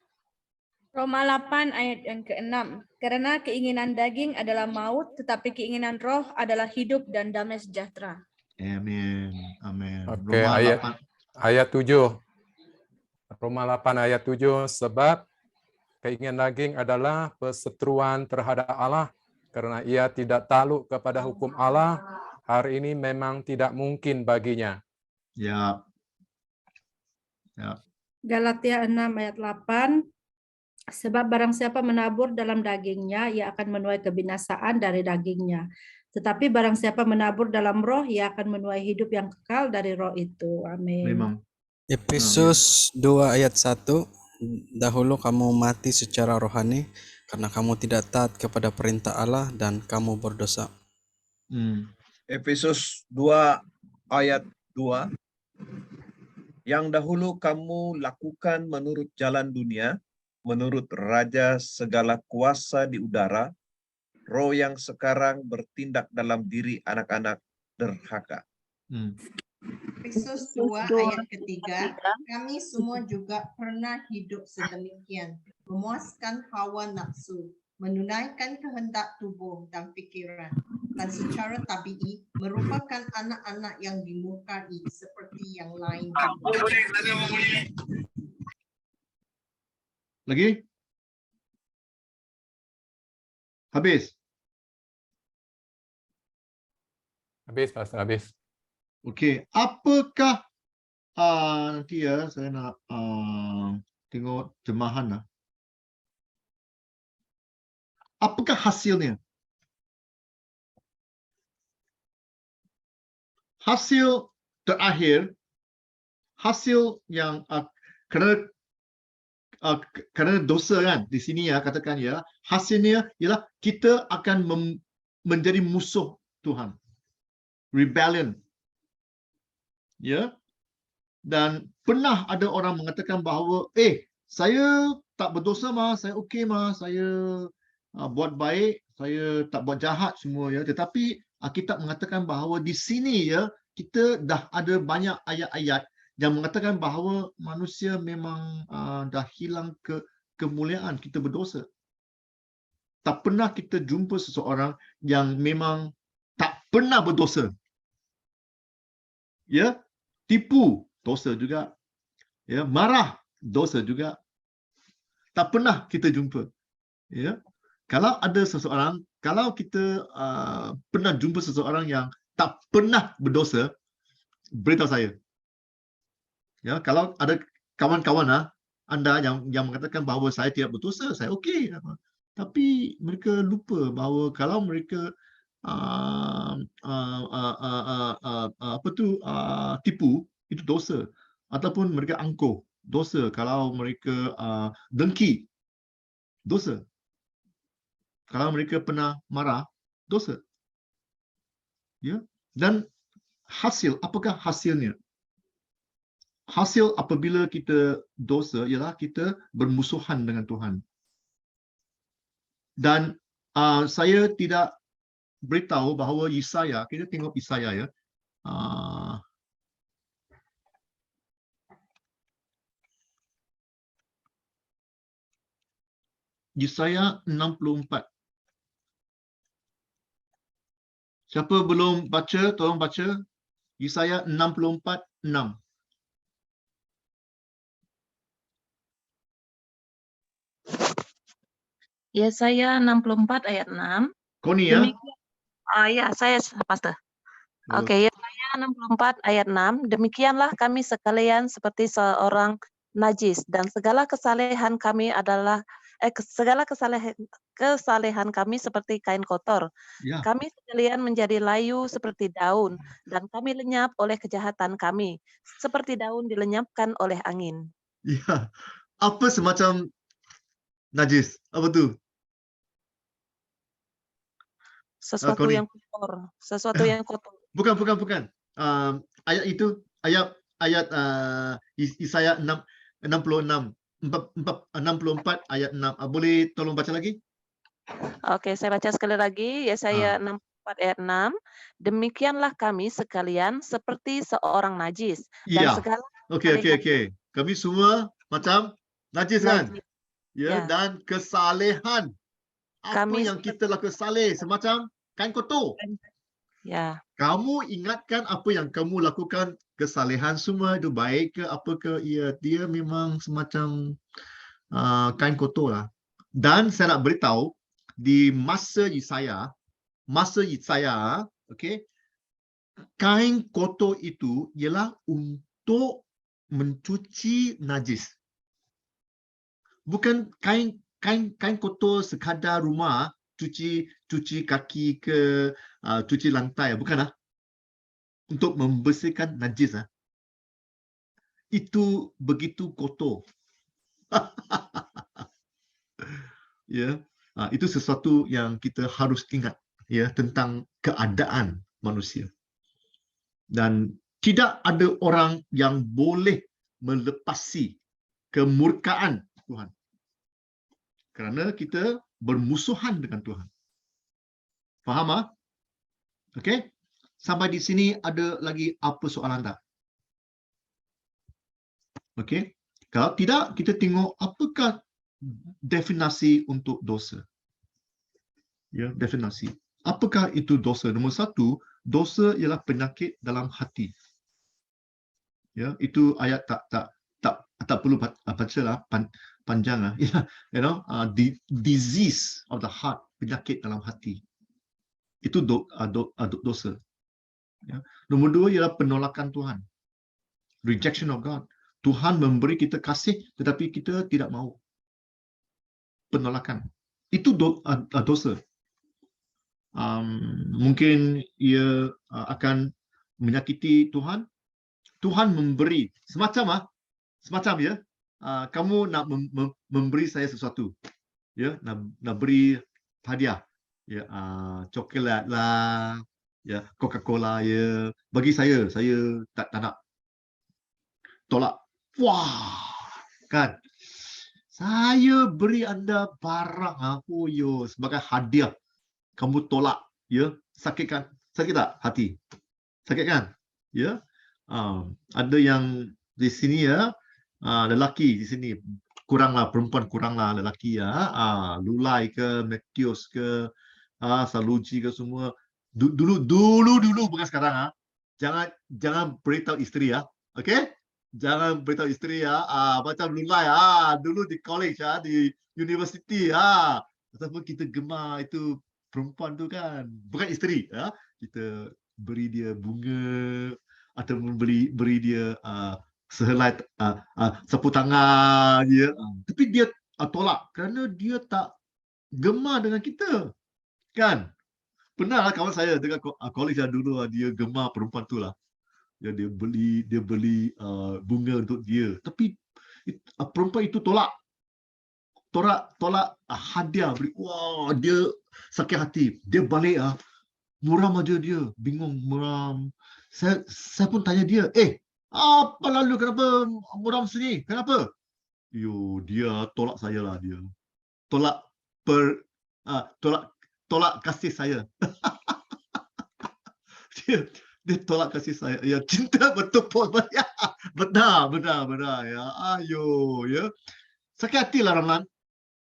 Roma 8 ayat yang ke-6. Karena keinginan daging adalah maut, tetapi keinginan roh adalah hidup dan damai sejahtera. Amin. Amin. Okey, Roma ayat 7. Roma 8 ayat 7, sebab keinginan daging adalah perseteruan terhadap Allah, kerana ia tidak takluk kepada hukum Allah, hari ini memang tidak mungkin baginya. Ya. Galatia 6 ayat 8. Sebab barang siapa menabur dalam dagingnya, ia akan menuai kebinasaan dari dagingnya. Tetapi barang siapa menabur dalam roh, ia akan menuai hidup yang kekal dari roh itu. Amin. Memang. Efesus 2 ayat 1. Dahulu kamu mati secara rohani karena kamu tidak taat kepada perintah Allah dan kamu berdosa. Efesus 2 ayat 2. Yang dahulu kamu lakukan menurut jalan dunia, menurut raja segala kuasa di udara, roh yang sekarang bertindak dalam diri anak-anak derhaka. Efesus 2 ayat ketiga, kami semua juga pernah hidup sedemikian, memuaskan hawa nafsu, menunaikan kehendak tubuh dan pikiran, dan secara tabi'i merupakan anak-anak yang dimurkai seperti yang lain. Lagi? Habis? Habis, Pastor, habis. Okey, apakah nanti ya saya nak tengok terjemahan lah. Apakah hasilnya? Hasil terakhir, hasil yang kerana dosa kan di sini ya, katakan ya, hasilnya ialah kita akan menjadi musuh Tuhan. Rebellion. Ya. Dan pernah ada orang mengatakan bahawa, saya tak berdosa mah, saya okey mah, saya buat baik, saya tak buat jahat semua ya. Tetapi Alkitab mengatakan bahawa di sini ya, kita dah ada banyak ayat-ayat yang mengatakan bahawa manusia memang dah hilang kemuliaan, kita berdosa. Tak pernah kita jumpa seseorang yang memang tak pernah berdosa. Ya, tipu, dosa juga. Ya, marah, dosa juga. Tak pernah kita jumpa. Ya. Kalau ada seseorang, kalau kita pernah jumpa seseorang yang tak pernah berdosa, beritahu saya. Ya, kalau ada kawan-kawan anda yang mengatakan bahawa saya tidak berdosa, saya okey. Tapi mereka lupa bahawa kalau mereka tipu, itu dosa. Ataupun mereka angkuh, dosa. Kalau mereka dengki, dosa. Kalau mereka pernah marah, dosa. Ya. Dan hasil, apakah hasilnya? Hasil apabila kita dosa ialah kita bermusuhan dengan Tuhan. Dan saya tidak beritahu bahawa Yesaya, kita tengok Yesaya ya. Yesaya 64. Siapa belum baca, tolong baca Yesaya 64:6. Yesaya 64 ayat 6. Koni ya. Demikian, ya, saya Pastor. Oke, Yesaya 64 ayat 6. Demikianlah kami sekalian seperti seorang najis, dan segala kesalehan kami adalah segala kesalehan kami seperti kain kotor. Ya. Kami sekalian menjadi layu seperti daun, dan kami lenyap oleh kejahatan kami, seperti daun dilenyapkan oleh angin. Ya. Apa semacam najis? Apa tu? Sesuatu Koni. yang kotor, sesuatu yang kotor. Bukan. Ayat itu, ayat Yesaya 66, 64 ayat 6. Boleh tolong baca lagi? Oke, saya baca sekali lagi, Yesaya 64 ayat 6. Demikianlah kami sekalian seperti seorang najis, dan Ya. segala Okey. Kami semua macam najis kan? najis. Ya, Ya. dan kesalehan. Apa Kami yang kita lakukan saleh semacam kain kotor. Ya. Kamu ingatkan apa yang kamu lakukan, kesalehan semua itu baik ke apa ke, ya, dia memang semacam kain kotor lah. Dan saya nak beritahu di masa Yesaya, okey, kain kotor itu ialah untuk mencuci najis. Bukan kain kotor sekadar rumah, cuci kaki ke cuci lantai, bukan untuk membersihkan najis. Itu begitu kotor. Ya, itu sesuatu yang kita harus ingat ya tentang keadaan manusia. Dan tidak ada orang yang boleh melepasi kemurkaan Tuhan. Kerana kita bermusuhan dengan Tuhan. Faham? Okey? Sampai di sini ada lagi apa soalan tak? Okey? Kalau tidak, kita tengok apakah definisi untuk dosa. Ya, definisi. Apakah itu dosa? Nombor satu, dosa ialah penyakit dalam hati. Ya, itu ayat tak perlu bacalah panjang disease of the heart, penyakit dalam hati. Itu dosa. Ya. Nombor dua ialah penolakan Tuhan. Rejection of God. Tuhan memberi kita kasih tetapi kita tidak mahu. Penolakan. Itu dosa. Mungkin ia akan menyakiti Tuhan. Tuhan memberi semacam ya. Kamu nak memberi saya sesuatu. Ya, nak beri hadiah. ya coklat lah, ya Coca-Cola ya. Bagi saya tak nak tolak. Wah, kan? Saya beri anda barang aku sebagai hadiah. Kamu tolak, ya? Sakit kan? Sakit tak hati? Sakit kan? Ya. Ada yang di sini ya, lelaki di sini kuranglah, perempuan kuranglah, lelaki ya. Lulai ke, Matius ke, Saluji ke semua. Dulu bukan sekarang. Jangan beritahu isteri ya. Okey? Jangan beritahu isteri ya. Macam Lulai dulu di college di university ataupun kita gemar itu perempuan tu kan, bukan isteri ya. Kita beri dia bunga ataupun beri dia sehelai sapu tangan dia. Tapi dia tolak kerana dia tak gemar dengan kita. Kan? Pernah lah kawan saya dengan college dulu dia gemar perempuan tu lah. Ya, dia beli bunga untuk dia. Tapi perempuan itu tolak hadiah beri. Wah, dia sakit hati. Dia balik muram aja dia, bingung muram. Saya pun tanya dia, apa lalu kenapa muram sini? Kenapa? Dia tolak saya lah dia. Tolak kasih saya. dia tolak kasih saya. Ya, cinta bertepuk. Benar ya. Ya. Sakit hati lah Ramlan.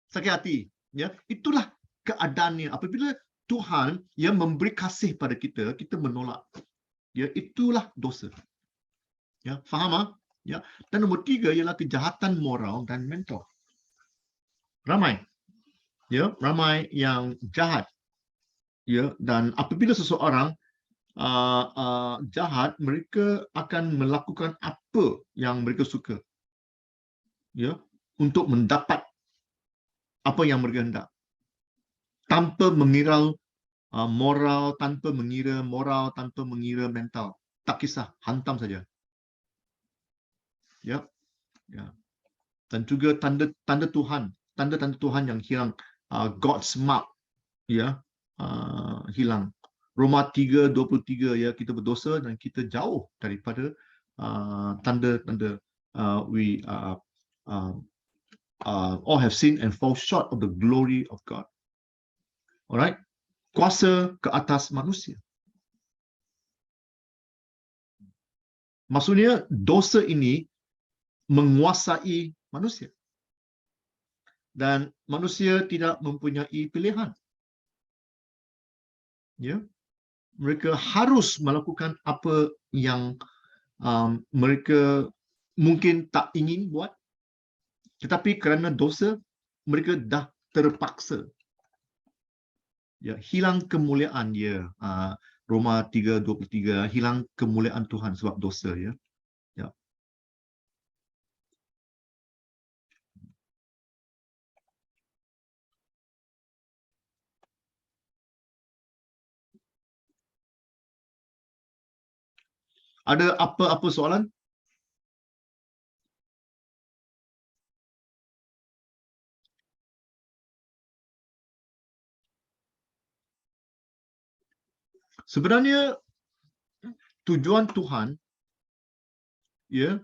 Sakit hati. Ya, itulah keadaannya. Apabila Tuhan yang memberi kasih pada kita, kita menolak. Ya, itulah dosa. Ya, faham Ya. Dan nombor 3 ialah kejahatan moral dan mental. Ramai. Ya, ramai yang jahat. Ya, dan apabila seseorang jahat, mereka akan melakukan apa yang mereka suka. Ya, untuk mendapat apa yang mereka hendak. Tanpa mengira moral, tanpa mengira mental. Tak kisah, hantam saja. Ya. Dan juga tanda Tuhan yang hilang, God's mark, ya, hilang. Roma 3:23 ya, kita berdosa dan kita jauh daripada tanda-tanda we all have sinned and fall short of the glory of God. Alright? Kuasa ke atas manusia. Maksudnya dosa ini menguasai manusia. Dan manusia tidak mempunyai pilihan. Ya. Mereka harus melakukan apa yang mereka mungkin tak ingin buat. Tetapi kerana dosa, mereka dah terpaksa. Ya, hilang kemuliaan dia. Roma 3:23, hilang kemuliaan Tuhan sebab dosa ya. Ya. Ada apa-apa soalan? Sebenarnya tujuan Tuhan ya,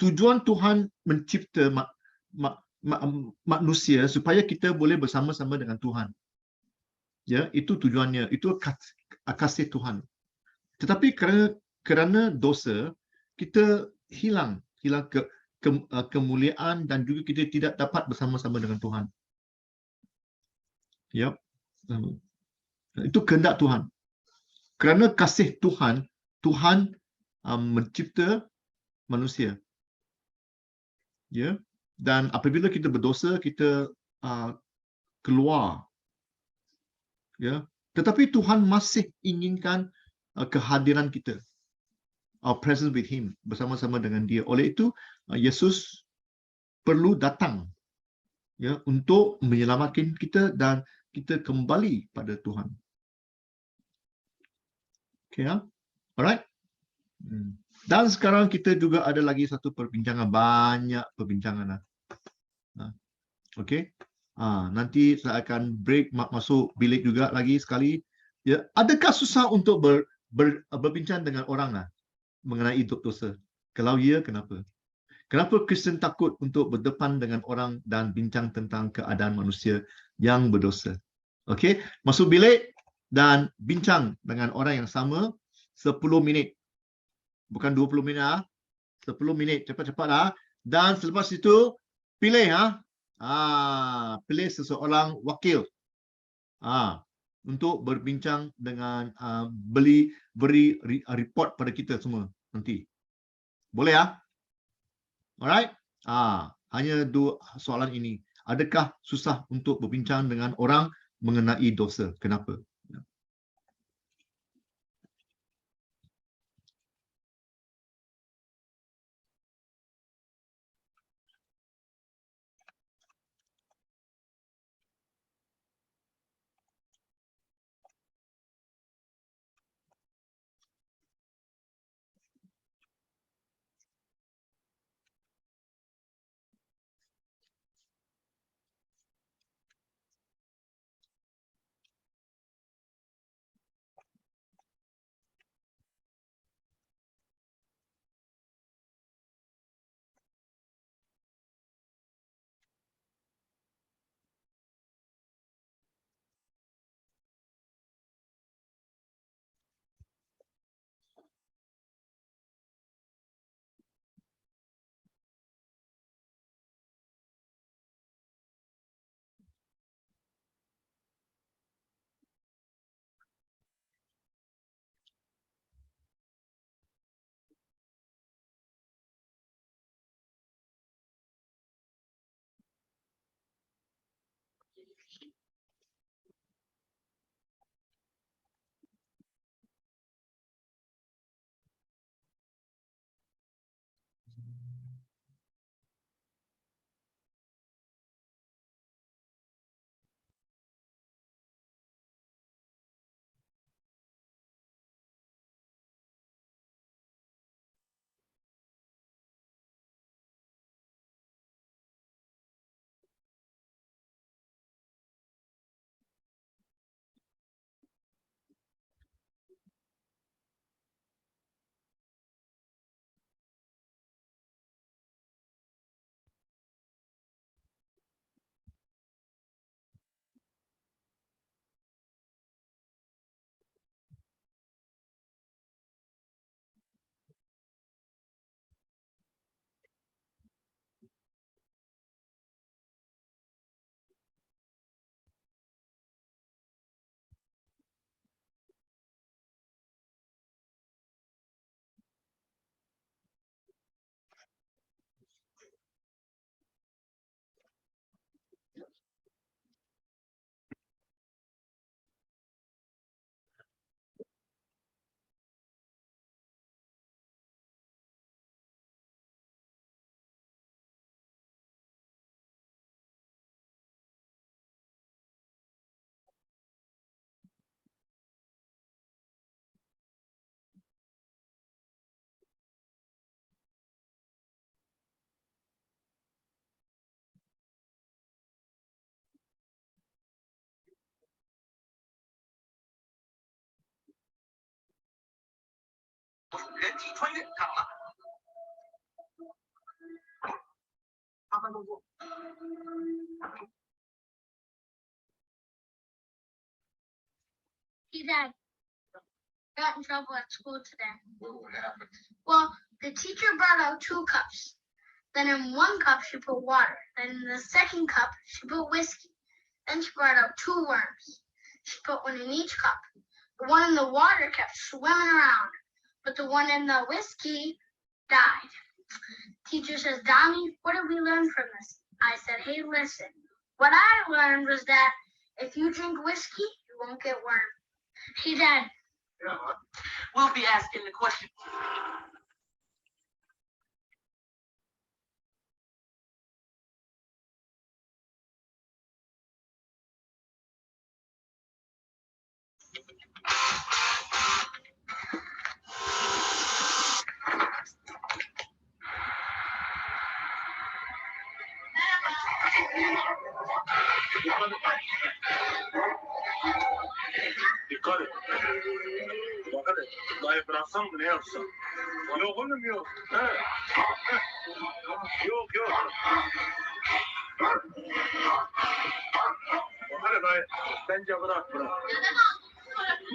tujuan Tuhan mencipta manusia supaya kita boleh bersama-sama dengan Tuhan. Ya, itu tujuannya, itu kasih Tuhan. Tetapi kerana dosa, kita hilang kemuliaan dan juga kita tidak dapat bersama-sama dengan Tuhan. Ya. Itu kehendak Tuhan. Kerana kasih Tuhan, Tuhan mencipta manusia. Ya. Dan apabila kita berdosa, kita keluar. Ya. Tetapi Tuhan masih inginkan kehadiran kita. Our presence with Him, bersama-sama dengan Dia. Oleh itu, Yesus perlu datang ya, untuk menyelamatkan kita dan kita kembali pada Tuhan. Okay, alright. Dan sekarang kita juga ada lagi satu perbincangan, banyak perbincangan. Okey. Nanti saya akan break masuk bilik juga lagi sekali. Ya, adakah susah untuk berbincang dengan orang mengenai dosa? Kalau ya, kenapa? Kenapa Kristen takut untuk berdepan dengan orang dan bincang tentang keadaan manusia yang berdosa? Okey, masuk bilik dan bincang dengan orang yang sama 10 minit. Bukan 20 minit 10 minit, cepat-cepat Dan selepas itu pilih pilih seseorang wakil untuk berbincang dengan beri report pada kita semua nanti. Boleh Alright? Hanya 2 soalan ini. Adakah susah untuk berbincang dengan orang mengenai dosa? Kenapa? Hey, Dad, got in trouble at school today. What happened? Well, the teacher brought out 2 cups. Then in one cup she put water. Then in the second cup she put whiskey. Then she brought out 2 worms. She put one in each cup. The one in the water kept swimming around, but the one in the whiskey died. Teacher says, Donnie, what did we learn from this? I said, hey, listen. What I learned was that if you drink whiskey, you won't get worm. Hey, Dad. Yeah, we'll be asking the question. Vai bıraksam mı ne yapsam? Yok oğlum yok. Yok yok. Hadi dayı. Bence bırak.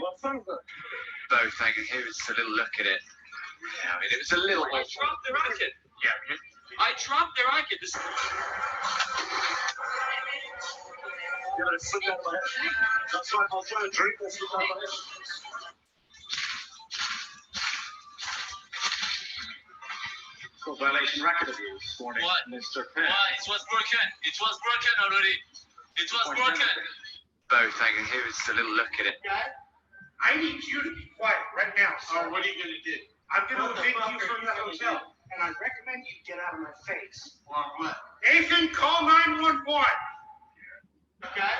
Baksanıza. Both thinking, here's a little look at it. Yeah, I mean, it was a little. I dropped the racket. Yeah, I dropped the racket. This... Yeah, it's slipped out of my head. That's why I was trying to drink and slipped out of my head. What violation racket of you this morning, What? Mr. Penn? Why? It was broken. It was broken already. It was broken. Both thinking, here's a little look at it. I need you to be quiet right now. So what are you gonna do? I'm gonna evict you from the hotel, and I recommend you get out of my face. What? Nathan, call 911. Okay.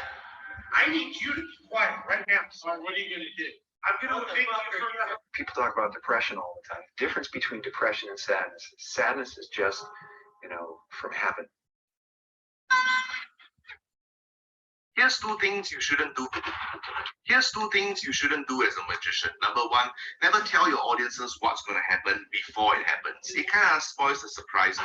I need you to be quiet right now. So what are you gonna do? I'm gonna evict you from the. People talk about depression all the time. The difference between depression and sadness. Sadness is just, from habit. Here's two things you shouldn't do. Here's two things you shouldn't do as a magician. Number one, never tell your audiences what's going to happen before it happens. It kind of spoils the surprise.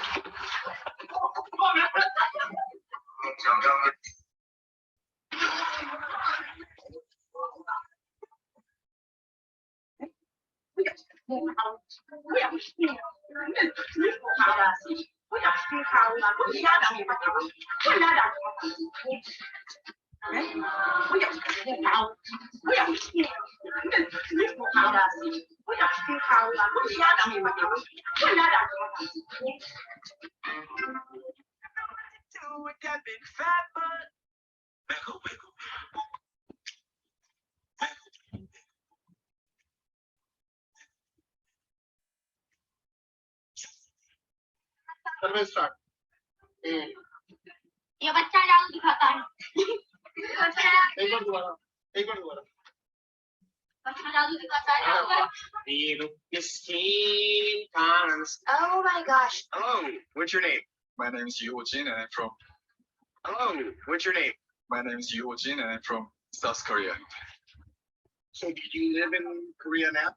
Start. ये बच्चा जादू दिखाता है एक बार दोबारा बच्चा जादू दिखाता है Oh my gosh. Hello, what's your name? My name is Yu Jin, and I'm from. Hello, what's your name? My name is Yu Jin, and I'm from South Korea. So do you live in Korea now?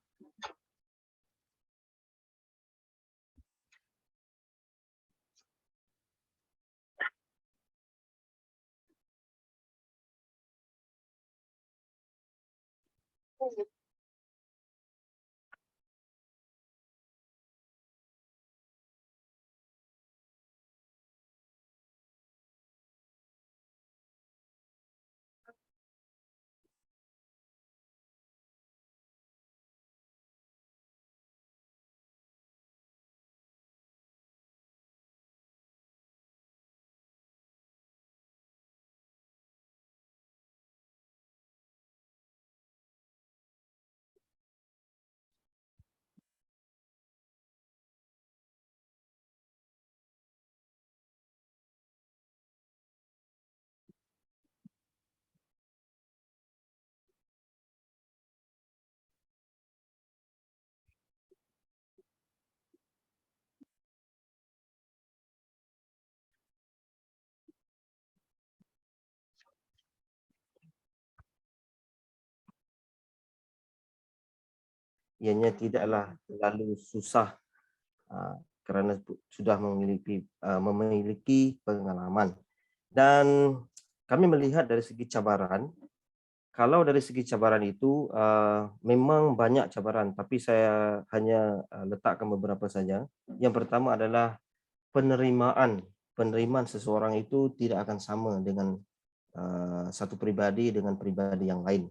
Ianya tidaklah terlalu susah kerana sudah memiliki pengalaman. Dan kami melihat dari segi cabaran, kalau dari segi cabaran itu memang banyak cabaran, tapi saya hanya letakkan beberapa saja. Yang pertama adalah penerimaan seseorang itu tidak akan sama dengan satu pribadi dengan pribadi yang lain.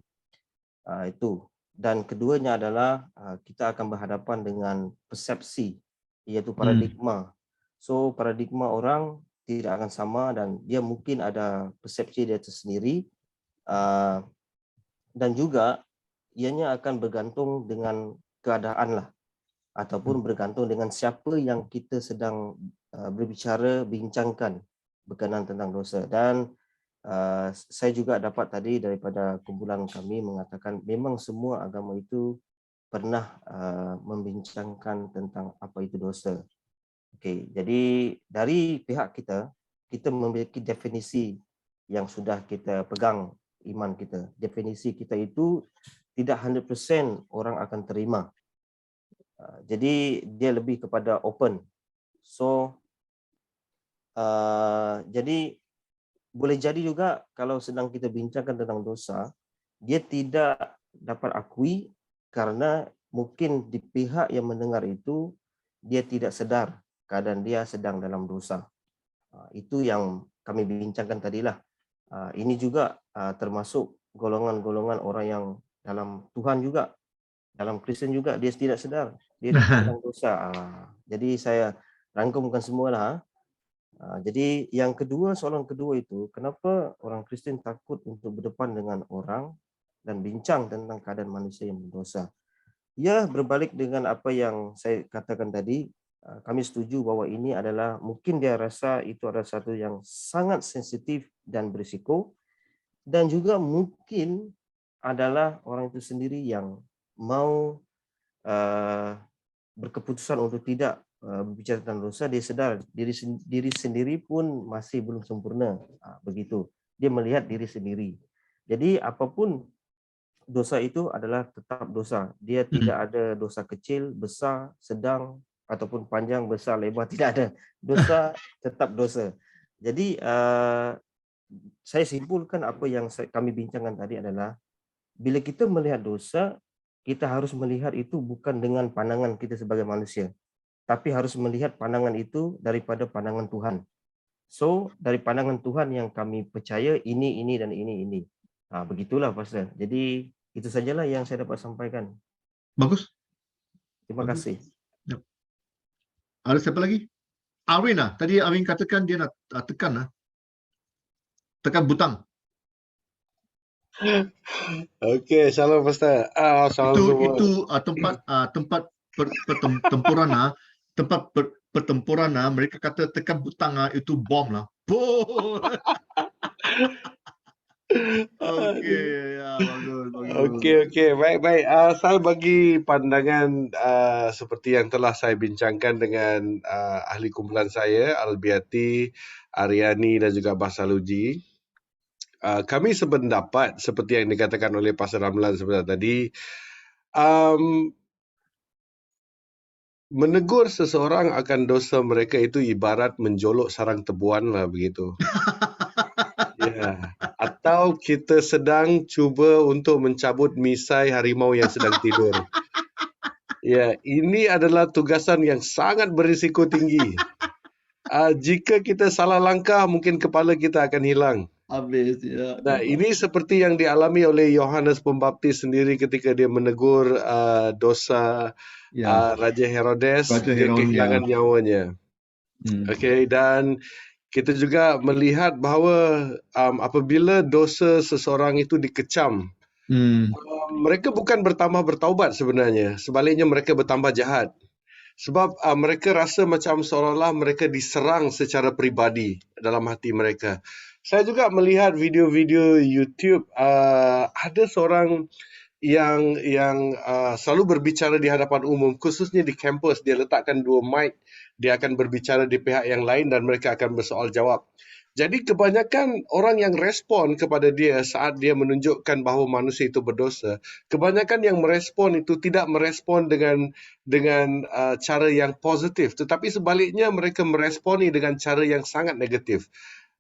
Itu. Dan keduanya adalah kita akan berhadapan dengan persepsi, iaitu paradigma. So paradigma orang tidak akan sama dan dia mungkin ada persepsi dia tersendiri, dan juga ianya akan bergantung dengan keadaan lah, ataupun bergantung dengan siapa yang kita sedang bincangkan berkenaan tentang dosa. Dan saya juga dapat tadi daripada kumpulan kami mengatakan memang semua agama itu pernah membincangkan tentang apa itu dosa. Okey, jadi dari pihak kita memiliki definisi yang sudah kita pegang iman kita. Definisi kita itu tidak 100% orang akan terima. Jadi dia lebih kepada open. So jadi boleh jadi juga kalau sedang kita bincangkan tentang dosa, dia tidak dapat akui karena mungkin di pihak yang mendengar itu dia tidak sedar keadaan dia sedang dalam dosa. Itu yang kami bincangkan tadilah. Ini juga termasuk golongan-golongan orang yang dalam Tuhan juga, dalam Kristen juga, dia tidak sedar dia dalam dosa. Jadi saya rangkumkan semualah. Jadi yang kedua, soalan kedua itu, kenapa orang Kristen takut untuk berdepan dengan orang dan bincang tentang keadaan manusia yang berdosa? Ya, berbalik dengan apa yang saya katakan tadi, kami setuju bahwa ini adalah, mungkin dia rasa itu adalah satu yang sangat sensitif dan berisiko, dan juga mungkin adalah orang itu sendiri yang mau berkeputusan untuk tidak berbicara tentang dosa. Dia sedar diri sendiri pun masih belum sempurna, begitu. Dia melihat diri sendiri. Jadi apapun dosa itu adalah tetap dosa. Dia tidak ada dosa kecil, besar, sedang, ataupun panjang, besar, lebar, tidak ada. Dosa tetap dosa. Jadi saya simpulkan apa yang kami bincangkan tadi adalah, bila kita melihat dosa, kita harus melihat itu bukan dengan pandangan kita sebagai manusia, tapi harus melihat pandangan itu daripada pandangan Tuhan. So, dari pandangan Tuhan yang kami percaya, ini, dan ini. Begitulah, Pastor. Jadi, itu sajalah yang saya dapat sampaikan. Bagus. Terima kasih. Yep. Ada siapa lagi? Arwin lah. Tadi Arwin katakan dia nak tekan lah. Tekan butang. Okey, salam Pastor. Salam semua. Itu tempat pertempuran tempat pertempuran mereka kata tekan butang itu bom lah. Bom. Okey, ya bagus. Okey, baik. Saya bagi pandangan seperti yang telah saya bincangkan dengan ahli kumpulan saya, Albiati, Ariani dan juga Basaluji. Kami sependapat seperti yang dikatakan oleh Pastor Ramlan sebentar tadi, menegur seseorang akan dosa mereka itu ibarat menjolok sarang tebuan lah, begitu. Ya. Atau kita sedang cuba untuk mencabut misai harimau yang sedang tidur. Ya, ini adalah tugasan yang sangat berisiko tinggi. Jika kita salah langkah, mungkin kepala kita akan hilang. Habis ya. Nah, ini seperti yang dialami oleh Yohanes Pembaptis sendiri ketika dia menegur dosa Raja Herodes, dia kehilangan nyawanya. Okey, dan kita juga melihat bahawa apabila dosa seseorang itu dikecam, mereka bukan bertambah bertaubat sebenarnya. Sebaliknya mereka bertambah jahat. Sebab mereka rasa macam seolah-olah mereka diserang secara peribadi dalam hati mereka. Saya juga melihat video-video YouTube, ada seorang yang selalu berbicara di hadapan umum, khususnya di kampus. Dia letakkan 2 mic, dia akan berbicara di pihak yang lain dan mereka akan bersoal jawab. Jadi kebanyakan orang yang respon kepada dia saat dia menunjukkan bahawa manusia itu berdosa, kebanyakan yang merespon itu tidak merespon dengan cara yang positif, tetapi sebaliknya mereka meresponi dengan cara yang sangat negatif.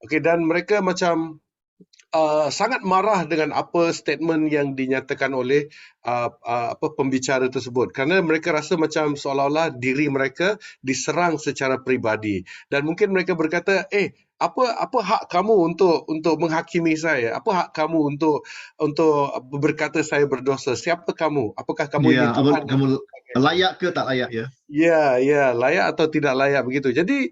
Okey, dan mereka macam sangat marah dengan apa statement yang dinyatakan oleh pembicara tersebut, kerana mereka rasa macam seolah-olah diri mereka diserang secara peribadi, dan mungkin mereka berkata, apa hak kamu untuk menghakimi saya? Apa hak kamu untuk berkata saya berdosa? Siapa kamu? Apakah kamu ini Tuhan? Kamu layak ke tak layak ya? Ya, layak atau tidak layak begitu. Jadi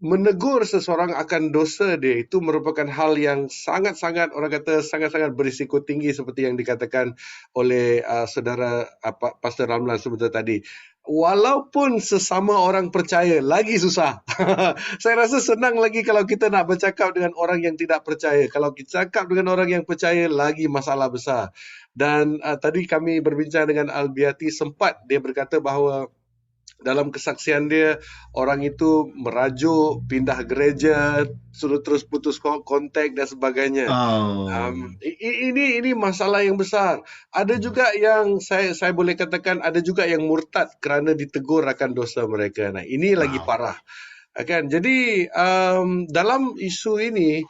menegur seseorang akan dosa dia itu merupakan hal yang sangat-sangat, orang kata sangat-sangat berisiko tinggi seperti yang dikatakan oleh saudara Pastor Ramlan sebentar tadi. Walaupun sesama orang percaya, lagi susah. Saya rasa senang lagi kalau kita nak bercakap dengan orang yang tidak percaya. Kalau kita cakap dengan orang yang percaya, lagi masalah besar. Dan tadi kami berbincang dengan Albiati, sempat dia berkata bahawa dalam kesaksian dia, orang itu merajuk, pindah gereja, suruh terus putus kontak dan sebagainya. Oh. Ini masalah yang besar. Ada juga yang saya boleh katakan ada juga yang murtad kerana ditegur akan dosa mereka. Nah, ini lagi parah. Kan? Jadi dalam isu ini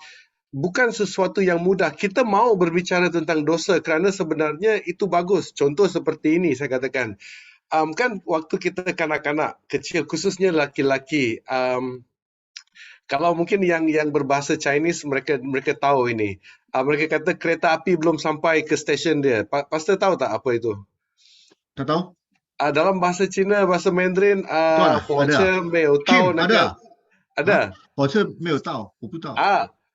bukan sesuatu yang mudah. Kita mau berbicara tentang dosa kerana sebenarnya itu bagus. Contoh seperti ini saya katakan. Kan waktu kita kanak-kanak kecil, khususnya laki-laki, kalau mungkin yang berbahasa Chinese mereka tahu ini. Mereka kata kereta api belum sampai ke stesen dia. Pastor tahu tak apa itu? Tak tahu? Dalam bahasa Cina, bahasa Mandarin, 火车没有到那个 ada. 火车没有到，我不知道。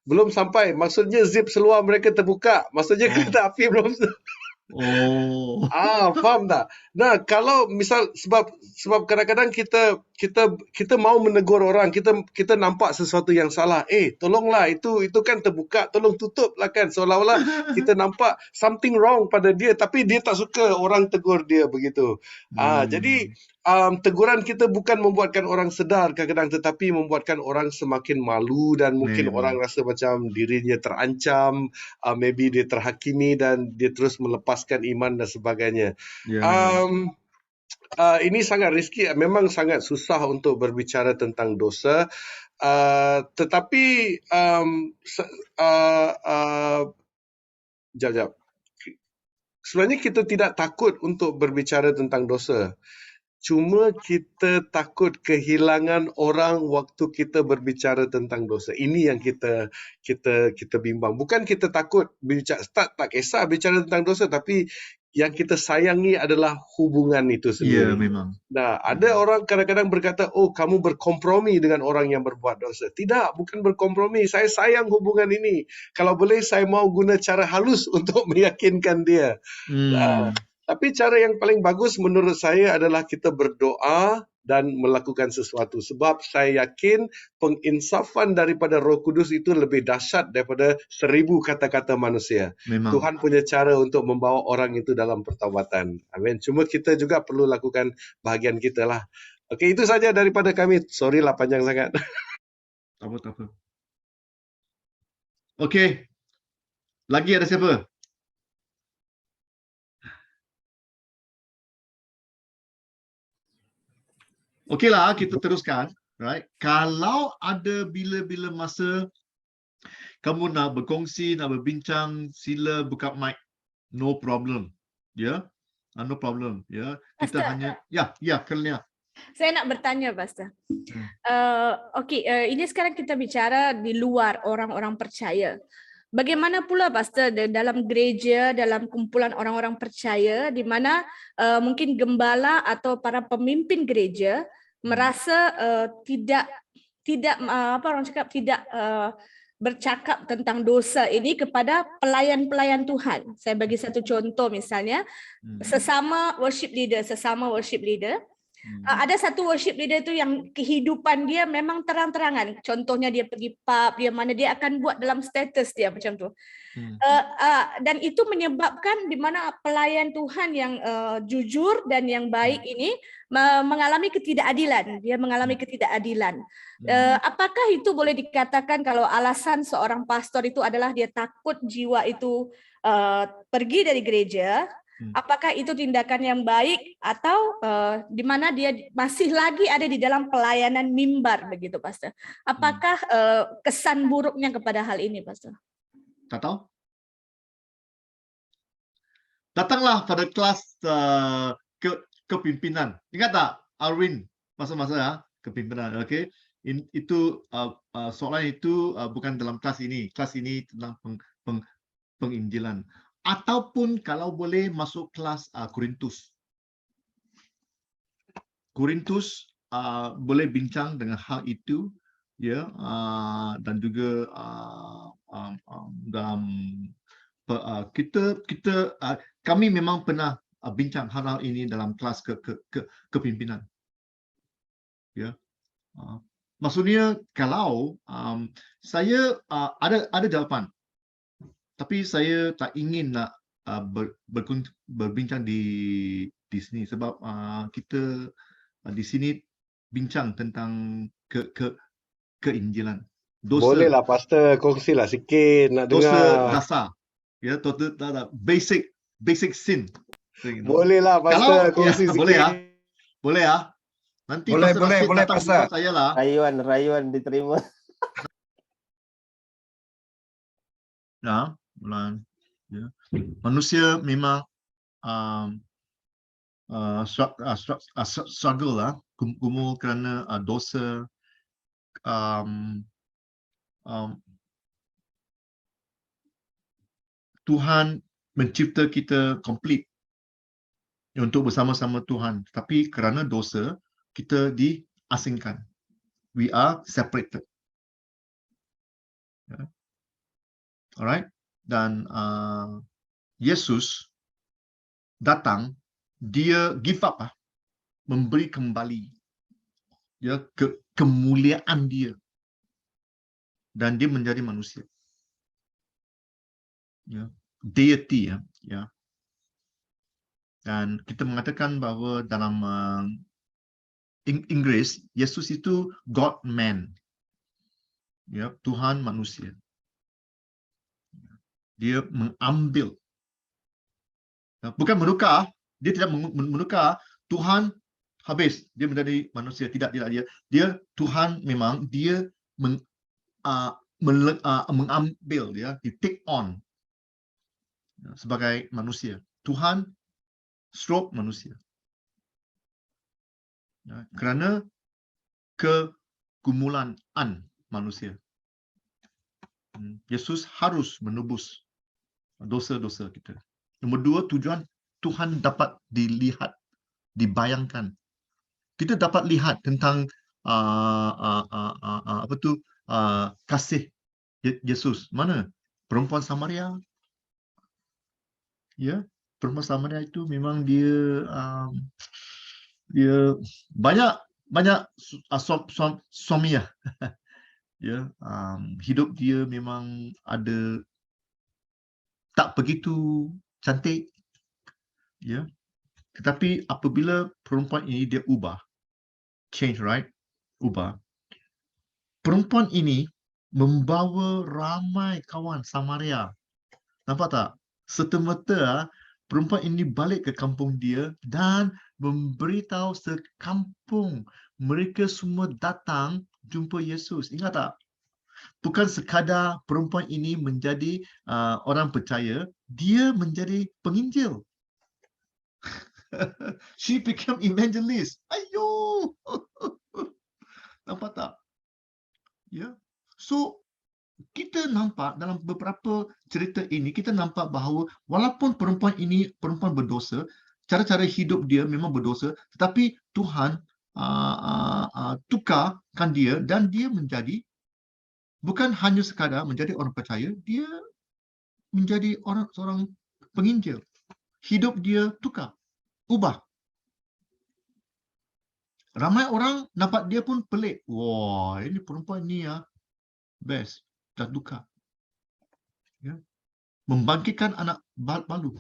Belum sampai. Maksudnya zip seluar mereka terbuka. Maksudnya kereta api belum. Oh. Faham tak? Nah, kalau misal sebab kadang-kadang kita mau menegur orang, kita nampak sesuatu yang salah. Tolonglah itu kan terbuka, tolong tutuplah kan. Seolah-olah kita nampak something wrong pada dia, tapi dia tak suka orang tegur dia begitu. Jadi teguran kita bukan membuatkan orang sedar kadang-kadang, tetapi membuatkan orang semakin malu dan mungkin orang rasa macam dirinya terancam, maybe dia terhakimi dan dia terus melepaskan iman dan sebagainya. Ini sangat riski, memang sangat susah untuk berbicara tentang dosa, tetapi jap. Sebenarnya kita tidak takut untuk berbicara tentang dosa. Cuma kita takut kehilangan orang waktu kita berbicara tentang dosa. Ini yang kita bimbang. Bukan kita takut bicara, tak kisah bicara tentang dosa, tapi yang kita sayangi adalah hubungan itu sendiri. Ya, memang. Nah, ada orang kadang-kadang berkata, kamu berkompromi dengan orang yang berbuat dosa. Tidak, bukan berkompromi. Saya sayang hubungan ini. Kalau boleh, saya mau guna cara halus untuk meyakinkan dia. Tapi cara yang paling bagus menurut saya adalah kita berdoa dan melakukan sesuatu. Sebab saya yakin penginsafan daripada Roh Kudus itu lebih dahsyat daripada 1000 kata-kata manusia. Memang. Tuhan punya cara untuk membawa orang itu dalam pertobatan. Amin. Cuma kita juga perlu lakukan bahagian kita lah. Okey, itu saja daripada kami. Sorry lah panjang sangat. Tak apa. Okey. Lagi ada siapa? Okeylah, kita teruskan. Right? Kalau ada bila-bila masa kamu nak berkongsi, nak berbincang, sila buka mic. No problem. Ya? No problem. Ya. Kita hanya Kelnia. Saya nak bertanya, Pastor. Ini sekarang kita bicara di luar orang-orang percaya. Bagaimana pula, Pastor, dalam gereja, dalam kumpulan orang-orang percaya, di mana mungkin gembala atau para pemimpin gereja merasa tidak bercakap tentang dosa ini kepada pelayan-pelayan Tuhan. Saya bagi satu contoh, misalnya sesama worship leader. Ada satu worship leader tu yang kehidupan dia memang terang-terangan. Contohnya dia pergi pub, dia akan buat dalam status dia macam tu. Dan itu menyebabkan di mana pelayan Tuhan yang jujur dan yang baik ini mengalami ketidakadilan. Dia mengalami ketidakadilan. Apakah itu boleh dikatakan kalau alasan seorang pastor itu adalah dia takut jiwa itu pergi dari gereja? Apakah itu tindakan yang baik atau di mana dia masih lagi ada di dalam pelayanan mimbar begitu, Pastor? Apakah kesan buruknya kepada hal ini, Pastor? Tak tahu. Datanglah pada kelas kepimpinan. Ingat tak, Arwin, masa-masa kepimpinan, okey? Itu soalan itu bukan dalam kelas ini. Kelas ini tentang penginjilan. Ataupun kalau boleh masuk kelas Korintus. Korintus boleh bincang dengan hal itu, ya, dan juga dalam kami memang pernah bincang hal-hal ini dalam kelas kepimpinan. Ya, maksudnya kalau saya ada jawapan. Tapi saya tak ingin nak berbincang di sini sebab kita di sini bincang tentang keinjilan. Bolehlah Pastor, kongsilah sikit nak Dosa dengar. dasar. Ya, basic sin. Bolehlah Pastor, Kalau kongsi ya, sikit. boleh ya. Boleh ya. Nanti Boleh, Pastor boleh, Rashid boleh, datang Pastor. jumpa saya lah. Rayuan diterima. Ya, ya. Manusia memang struggle lah, gumul kerana dosa. Tuhan mencipta kita komplit untuk bersama-sama Tuhan, tapi kerana dosa kita diasingkan. We are separated. Ya. Alright, dan Yesus datang, dia give up, memberi kembali ya kemuliaan dia, dan dia menjadi manusia. Ya, deity ya. Dan kita mengatakan bahawa dalam Inggris, Yesus itu God man. Ya, Tuhan manusia. Dia mengambil, bukan menukar, dia tidak menukar Tuhan habis dia menjadi manusia, tidak dia Tuhan memang dia mengambil dia, he take on sebagai manusia. Tuhan stroke manusia. Ya, kerana kegumulan manusia. Yesus harus menebus dosa-dosa kita. Nombor dua, tujuan Tuhan dapat dilihat, dibayangkan. Kita dapat lihat tentang kasih Yesus. Mana? Perempuan Samaria. Ya, perempuan Samaria itu memang dia banyak suami ya. Ya, hidup dia memang ada tak begitu cantik. Ya. Tetapi apabila perempuan ini dia ubah, change, right? Ubah. Perempuan ini membawa ramai kawan Samaria. Nampak tak? Serta-merta perempuan ini balik ke kampung dia dan memberitahu sekampung. Mereka semua datang jumpa Yesus. Ingat tak? Bukan sekadar perempuan ini menjadi orang percaya, dia menjadi penginjil. She became evangelist. Ayo. Nampak tak? Ya. So kita nampak dalam beberapa cerita ini, kita nampak bahawa walaupun perempuan ini perempuan berdosa, cara-cara hidup dia memang berdosa, tetapi Tuhan tukarkan dia dan dia menjadi bukan hanya sekadar menjadi orang percaya, dia menjadi seorang penginjil. Hidup dia tukar, ubah. Ramai orang nampak dia pun pelik. Wah, ini perempuan ni ya, best. Dah tukar. Ya. Membangkitkan anak balu.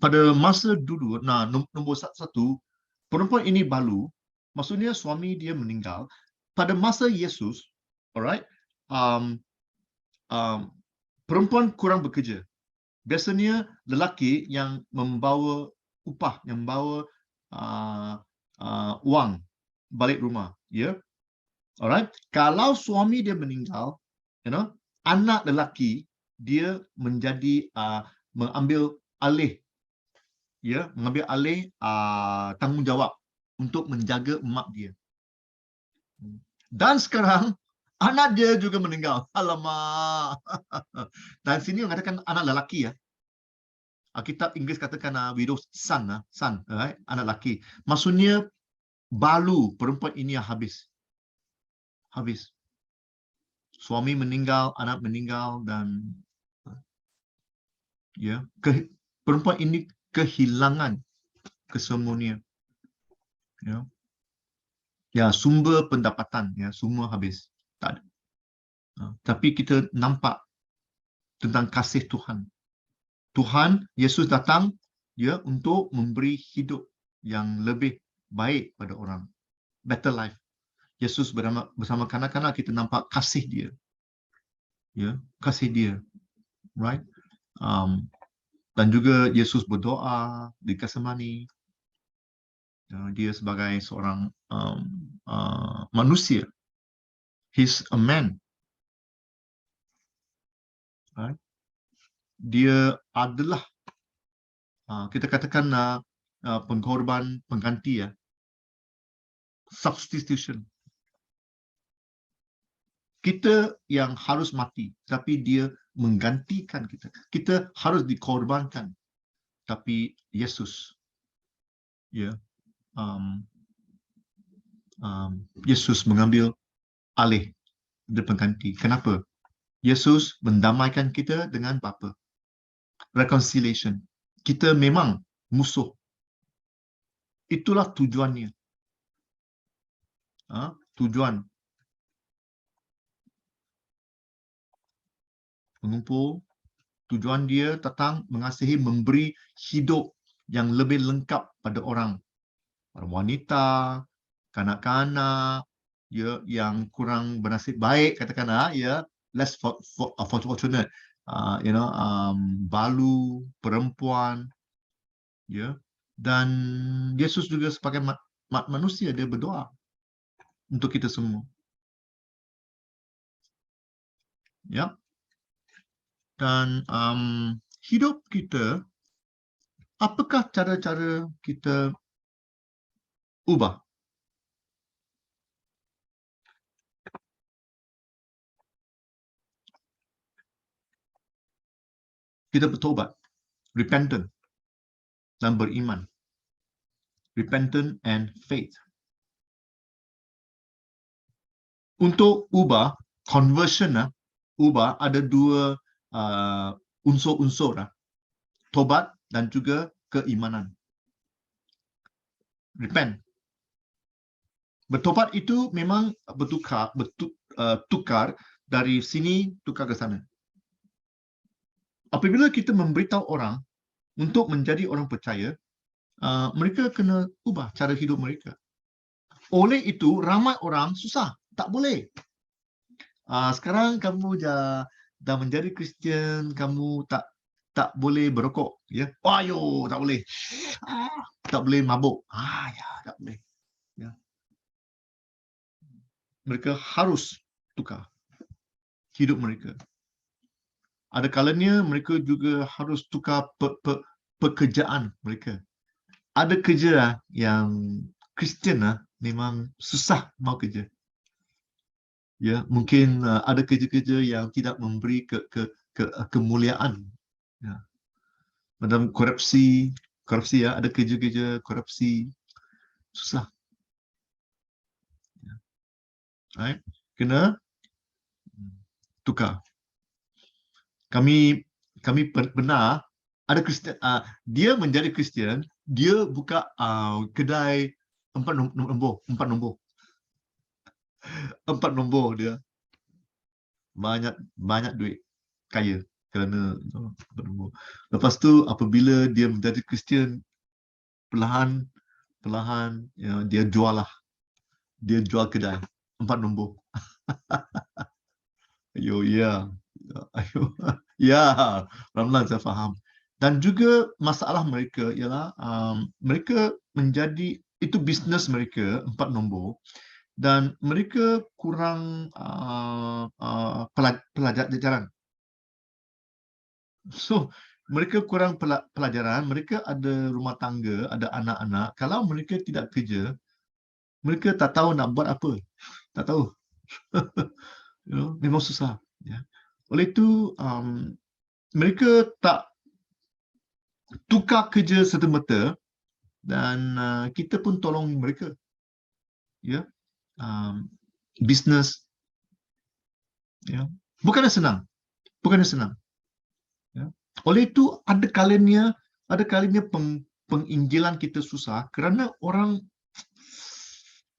Pada masa dulu, nombor satu, perempuan ini balu, maksudnya suami dia meninggal. Pada masa Yesus, alright, perempuan kurang bekerja. Biasanya lelaki yang membawa upah, yang membawa wang balik rumah, ya. Alright, kalau suami dia meninggal, anak lelaki dia menjadi mengambil alih, ya, mengambil alih tanggungjawab untuk menjaga emak dia. Dan sekarang anak dia juga meninggal. Alamak. Dan sini mengatakan anak lelaki ya. Kitab Inggeris katakan widow's son, right? Anak lelaki. Maksudnya balu perempuan ini habis. Habis. Suami meninggal, anak meninggal dan ya, perempuan ini kehilangan kesemuanya. Ya. Ya, sumber pendapatan ya, semua habis. Tak ada. Tapi kita nampak tentang kasih Tuhan. Tuhan, Yesus datang ya, untuk memberi hidup yang lebih baik pada orang, better life. Yesus bersama kanak-kanak, kita nampak kasih dia, ya, kasih dia, right? Dan juga Yesus berdoa di Getsemani. Dia sebagai seorang manusia, he's a man, right? Dia adalah kita katakan pengkorban pengganti, ya, substitution. Kita yang harus mati, tapi dia menggantikan kita. Kita harus dikorbankan, tapi Yesus, ya, Yesus mengambil alih dari pengganti. Kenapa? Yesus mendamaikan kita dengan Bapa. Reconciliation. Kita memang musuh. Itulah tujuannya. Tujuan mengumpul, tujuan dia tentang mengasihi, memberi hidup yang lebih lengkap pada orang, para wanita, kanak-kanak, ya, yang kurang bernasib baik, katakanlah, ya, less fortunate, balu, perempuan, ya. Dan Yesus juga sebagai manusia, dia berdoa untuk kita semua, ya. Dan hidup kita, apakah cara-cara kita ubah? Kita bertobat, repentant, dan beriman. Repentant and faith. Untuk ubah, conversion, ubah, ada dua unsur-unsur, tobat dan juga keimanan. Repent. Bertobat itu memang tukar dari sini tukar ke sana. Apabila kita memberitahu orang untuk menjadi orang percaya, mereka kena ubah cara hidup mereka. Oleh itu, ramai orang susah, tak boleh. Sekarang kamu dah menjadi Kristian, kamu tak boleh berokok, ya. Ayo, tak boleh. Tak boleh mabuk. Ya, tak boleh. Ya. Mereka harus tukar hidup mereka. Ada kalanya mereka juga harus tukar pekerjaan mereka. Ada kerja yang Kristian memang susah mau kerja. Ya, mungkin ada kerja-kerja yang tidak memberi kemuliaan. Ya. Macam korupsi, ya, ada kerja-kerja korupsi susah. Ya. Right? Kena tukar. Kami pernah ada Kristian, dia menjadi Kristian, dia buka kedai 4 nombor. 4 nombor dia. Banyak duit, kaya kerana 4 nombor. Lepas tu apabila dia menjadi Kristian, perlahan ya, dia jual kedai 4 nombor. Ayo, ya. Ya, pelan-pelan saya faham. Dan juga masalah mereka ialah mereka menjadi, itu bisnes mereka 4 nombor, dan mereka kurang pelajaran. So, mereka kurang pelajaran, mereka ada rumah tangga, ada anak-anak. Kalau mereka tidak kerja, mereka tak tahu nak buat apa. Tak tahu. Memang susah. Ya. Oleh itu, mereka tak tukar kerja serta-merta, dan kita pun tolong mereka. Ya. Bisnes. Ya. Bukannya senang. Ya. Oleh itu, ada kalanya penginjilan kita susah kerana orang,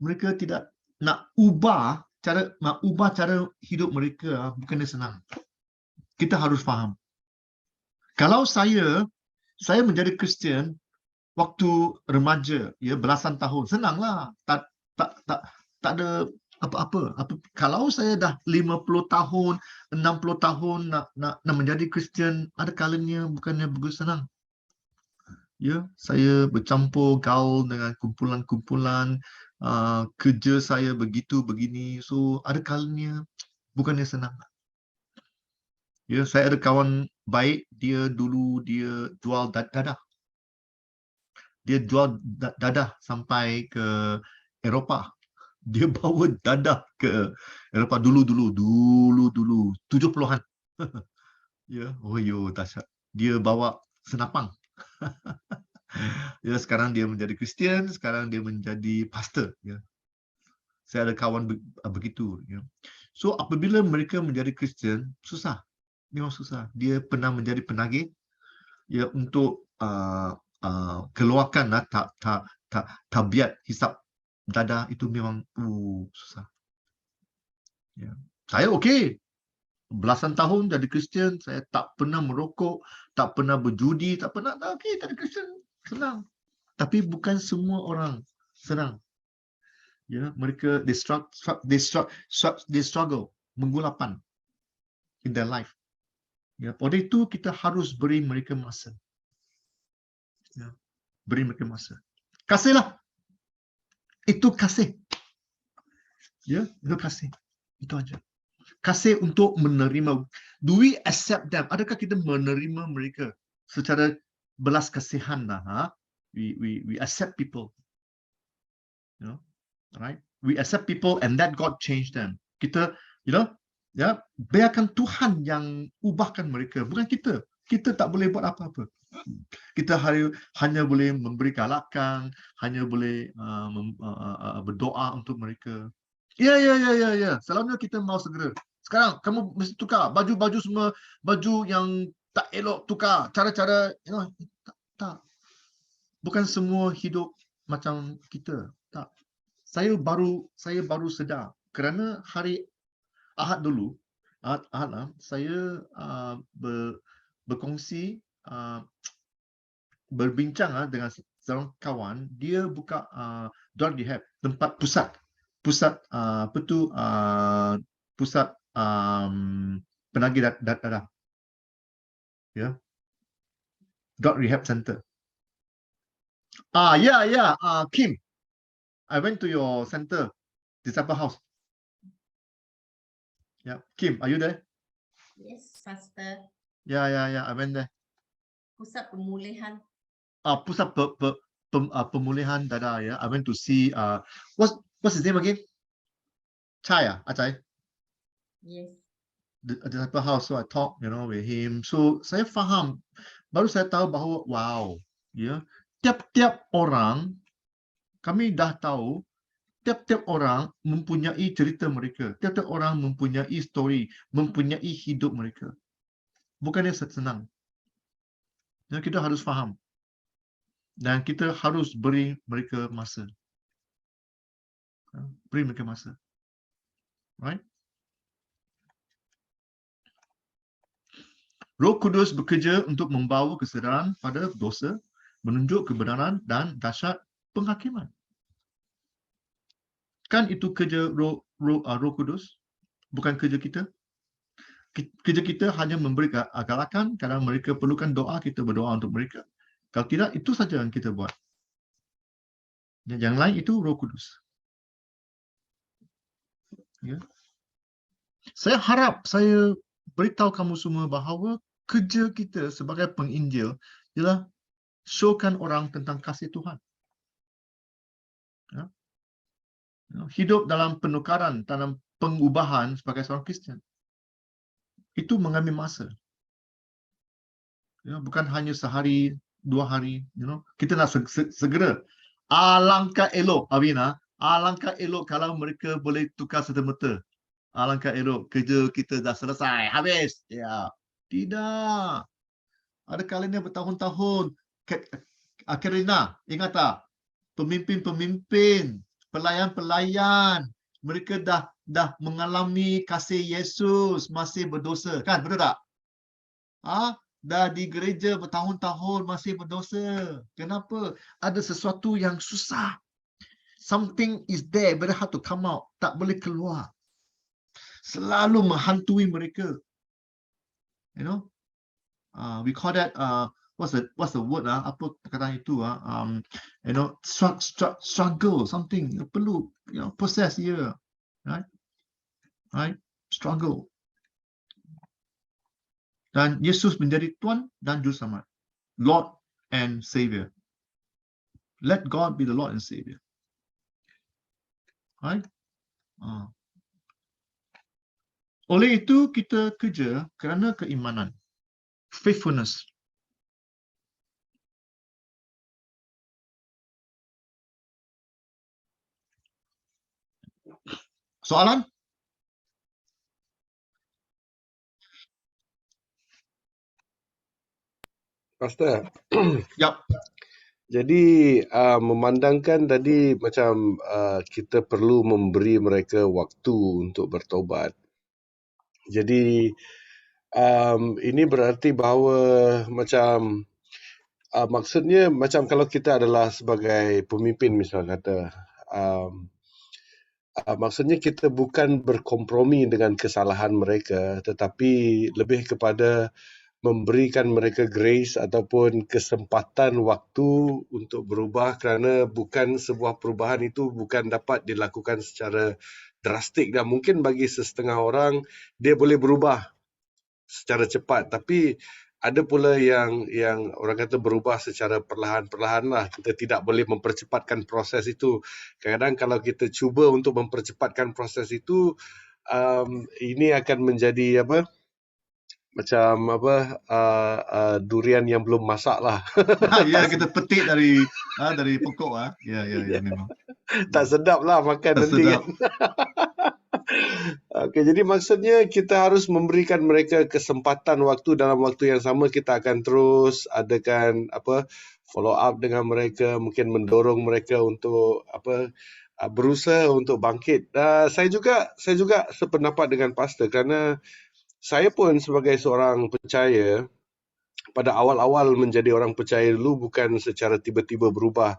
mereka tidak nak ubah cara hidup mereka. Bukannya senang. Kita harus faham. Kalau saya Saya menjadi Kristian waktu remaja, ya belasan tahun. Senanglah. Tak ada apa-apa. Kalau saya dah 50 tahun, 60 tahun nak menjadi Kristian, ada kalanya bukannya begitu senang. Ya, saya bercampur gaul dengan kumpulan-kumpulan, kerja saya begitu begini. So ada kalanya bukannya senang. Ya, saya ada kawan baik, dia dulu dia jual dadah. Dia jual dadah sampai ke Eropah. Dia bawa dadah ke Eropah dulu 70-an. Ya, oh yo dahsyat. Dia bawa senapang. Ya, sekarang dia menjadi Kristian, sekarang dia menjadi pastor. Ya. Saya ada kawan begitu. Ya. So apabila mereka menjadi Kristian, susah, memang susah. Dia pernah menjadi penagih, ya, untuk keluarkan tabiat hisap dadah itu memang susah. Ya. Saya okey. Belasan tahun jadi Kristian, saya tak pernah merokok, tak pernah berjudi, tak pernah, okey, jadi Kristian, senang. Tapi bukan semua orang senang. Ya, mereka they struggle, menggulapan in their life. Ya, oleh itu kita harus beri mereka masa. Ya, beri mereka masa. Kasihlah. Itu kasih. Ya, itu kasih. Itu aja. Kasih untuk menerima. Do we accept them? Adakah kita menerima mereka secara belas kasihan lah? Ha? We accept people. You know, right? We accept people and that God change them. Kita, you know, ya, biarkan Tuhan yang ubahkan mereka, bukan kita. Kita tak boleh buat apa-apa. Kita hanya boleh memberi galakan, hanya boleh berdoa untuk mereka. Ya. Selalunya kita mau segera. Sekarang kamu mesti tukar baju-baju semua, baju yang tak elok tukar. Cara-cara, you know, tak. Bukan semua hidup macam kita. Tak. Saya baru sedar kerana hari Ahad dulu, Ahad saya berkongsi, berbincang dengan seorang kawan. Dia buka drug rehab, tempat pusat apa tu, pusat penagih dadah. Ya. Drug rehab center. Kim. I went to your center, Disciple House. Yeah, Kim, are you there? Yes, Pastor. Yeah, I went there. Pusat pemulihan. Pusat pemulihan dadah. Yeah, I went to see. What's his name again? Chai. Achai. Yes. The Disciple House. So I talked, you know, with him. So saya faham. Baru saya tahu bahawa wow, ya, tiap-tiap orang, kami dah tahu, tiap-tiap orang mempunyai cerita mereka. Tiap-tiap orang mempunyai story, mempunyai hidup mereka. Bukannya senang. Ya, kita harus faham. Dan kita harus beri mereka masa. Beri mereka masa. Right? Roh Kudus bekerja untuk membawa kesedaran pada dosa, menunjuk kebenaran dan dahsyat penghakiman. Kan itu kerja Roh Kudus, bukan kerja kita. Kerja kita hanya memberi galakan. Kalau mereka perlukan doa, kita berdoa untuk mereka. Kalau tidak, itu saja yang kita buat. Yang lain itu Roh Kudus. Ya. Saya harap saya beritahu kamu semua bahawa kerja kita sebagai penginjil ialah showkan orang tentang kasih Tuhan. Ya. Hidup dalam penukaran, dalam pengubahan sebagai seorang Kristian. Itu mengambil masa. Ya, bukan hanya sehari, 2 hari. You know, kita nak segera. Alangkah elok, Avina. Alangkah elok kalau mereka boleh tukar serta-merta. Alangkah elok, kerja kita dah selesai, habis. Ya, tidak. Ada kalanya bertahun-tahun. Karina, ingat tak? Pemimpin-pemimpin, pelayan-pelayan, mereka dah mengalami kasih Yesus, masih berdosa. Kan, betul tak? dah di gereja bertahun-tahun masih berdosa. Kenapa? Ada sesuatu yang susah. Something is there, very hard to come out. Tak boleh keluar. Selalu menghantui mereka. You know, we call that what's the word apa perkataan itu you know, struggle something perlu, you know, proses dia, right, struggle. Dan Yesus menjadi Tuan dan Juru Selamat, Lord and Savior. Let God be the Lord and Savior, right? Oleh itu kita kerja kerana keimanan, faithfulness. Soalan? Pastor. Yap. Jadi memandangkan tadi macam kita perlu memberi mereka waktu untuk bertobat. Jadi ini berarti bahawa macam maksudnya macam kalau kita adalah sebagai pemimpin misal kata, maksudnya kita bukan berkompromi dengan kesalahan mereka, tetapi lebih kepada memberikan mereka grace ataupun kesempatan waktu untuk berubah, kerana bukan sebuah perubahan itu bukan dapat dilakukan secara drastik, dan mungkin bagi setengah orang dia boleh berubah secara cepat, tapi ada pula yang orang kata berubah secara perlahan-perlahan lah. Kita tidak boleh mempercepatkan proses itu. Kadang-kadang kalau kita cuba untuk mempercepatkan proses itu, ini akan menjadi apa? Macam apa, durian yang belum masak lah. Ya, kita petik dari pokok ya memang. Tak sedap lah makan Tak nanti sedap. kan. Okey, jadi maksudnya kita harus memberikan mereka kesempatan waktu, dalam waktu yang sama kita akan terus adakan apa, follow up dengan mereka, mungkin mendorong mereka untuk apa, berusaha untuk bangkit. Saya juga sependapat dengan pastor, kerana saya pun sebagai seorang percaya, pada awal-awal menjadi orang percaya dulu bukan secara tiba-tiba berubah.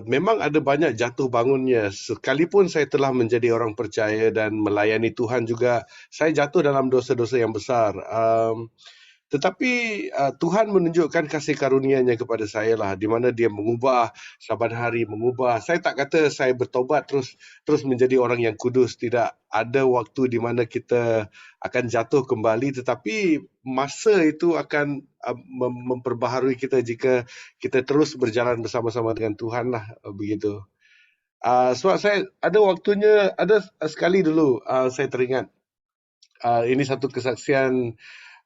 Memang ada banyak jatuh bangunnya. Sekalipun saya telah menjadi orang percaya dan melayani Tuhan juga, saya jatuh dalam dosa-dosa yang besar. Tetapi Tuhan menunjukkan kasih karunia-Nya kepada saya lah, di mana Dia mengubah, saban hari mengubah. Saya tak kata saya bertobat terus menjadi orang yang kudus. Tidak, ada waktu di mana kita akan jatuh kembali, tetapi masa itu akan memperbaharui kita jika kita terus berjalan bersama-sama dengan Tuhan lah, begitu. Sebab saya ada waktunya, ada sekali dulu saya teringat, ini satu kesaksian.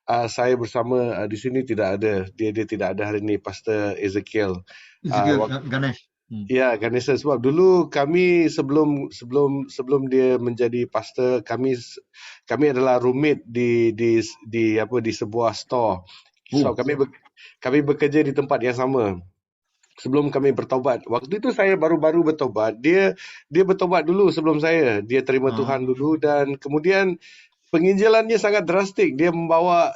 Saya bersama di sini tidak ada. Dia tidak ada hari ini, Pastor Ezekiel. Ganesh. Ya, Ganesh. Sebab dulu kami sebelum dia menjadi pastor, kami adalah roommate di sebuah store. So kami bekerja di tempat yang sama. Sebelum kami bertobat. Waktu itu saya baru-baru bertobat. Dia bertobat dulu sebelum saya. Dia terima Tuhan dulu, dan kemudian penginjilannya sangat drastik. Dia membawa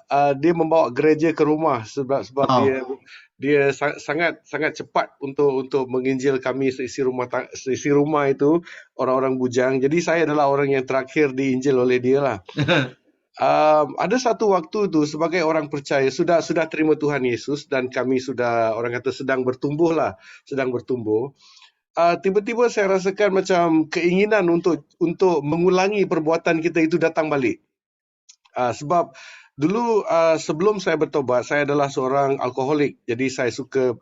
gereja ke rumah sebab dia sangat cepat untuk menginjil kami seisi rumah itu, orang-orang bujang. Jadi saya adalah orang yang terakhir diinjil oleh dia lah. Ada satu waktu tu sebagai orang percaya sudah terima Tuhan Yesus, dan kami sudah, orang kata, sedang bertumbuh. Tiba-tiba saya rasakan macam keinginan untuk mengulangi perbuatan kita itu datang balik. Sebab dulu sebelum saya bertobat, saya adalah seorang alkoholik. Jadi saya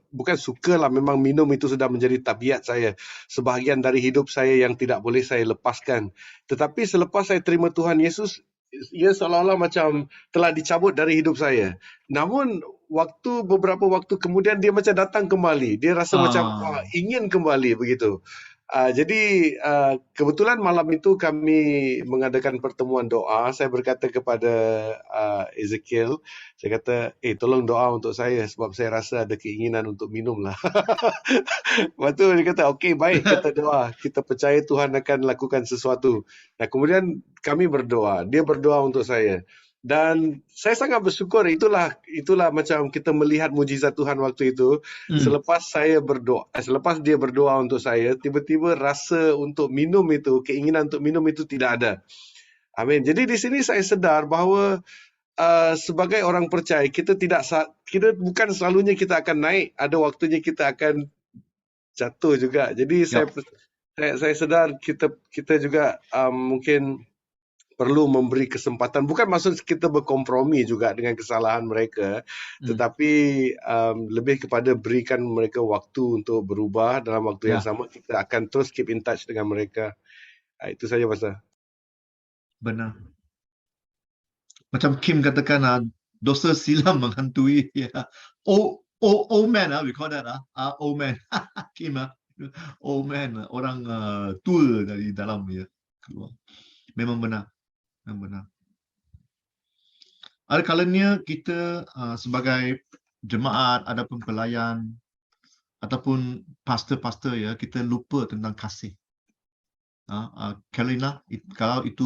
bukan suka lah, memang minum itu sudah menjadi tabiat saya. Sebahagian dari hidup saya yang tidak boleh saya lepaskan. Tetapi selepas saya terima Tuhan Yesus, ia seolah-olah macam telah dicabut dari hidup saya. Namun beberapa waktu kemudian dia macam datang kembali. Dia rasa macam ingin kembali begitu. Jadi kebetulan malam itu kami mengadakan pertemuan doa. Saya berkata kepada Ezekiel, saya kata, tolong doa untuk saya sebab saya rasa ada keinginan untuk minum lah. Lepas tu dia kata, okey, baik, kita doa. Kita percaya Tuhan akan lakukan sesuatu. Nah, kemudian kami berdoa. Dia berdoa untuk saya. Dan saya sangat bersyukur, itulah macam kita melihat mujizat Tuhan waktu itu. Selepas dia berdoa untuk saya, tiba-tiba rasa untuk minum itu, keinginan untuk minum itu tidak ada. Amin. Jadi di sini saya sedar bahawa sebagai orang percaya, kita bukan selalunya kita akan naik, ada waktunya kita akan jatuh juga. Jadi saya sedar kita juga mungkin perlu memberi kesempatan, bukan maksud kita berkompromi juga dengan kesalahan mereka, tetapi lebih kepada berikan mereka waktu untuk berubah. Dalam waktu yang sama kita akan terus keep in touch dengan mereka. Itu saja, Pastor. Benar. Macam Kim katakan, dosa silam menghantui. Old man, we call that old man. Kim, old man, orang tua dari dalam keluar. Memang benar. Ada kalanya kita sebagai jemaat ataupun pelayan ataupun pastor-pastor kita lupa tentang kasih. Carolina, kalau itu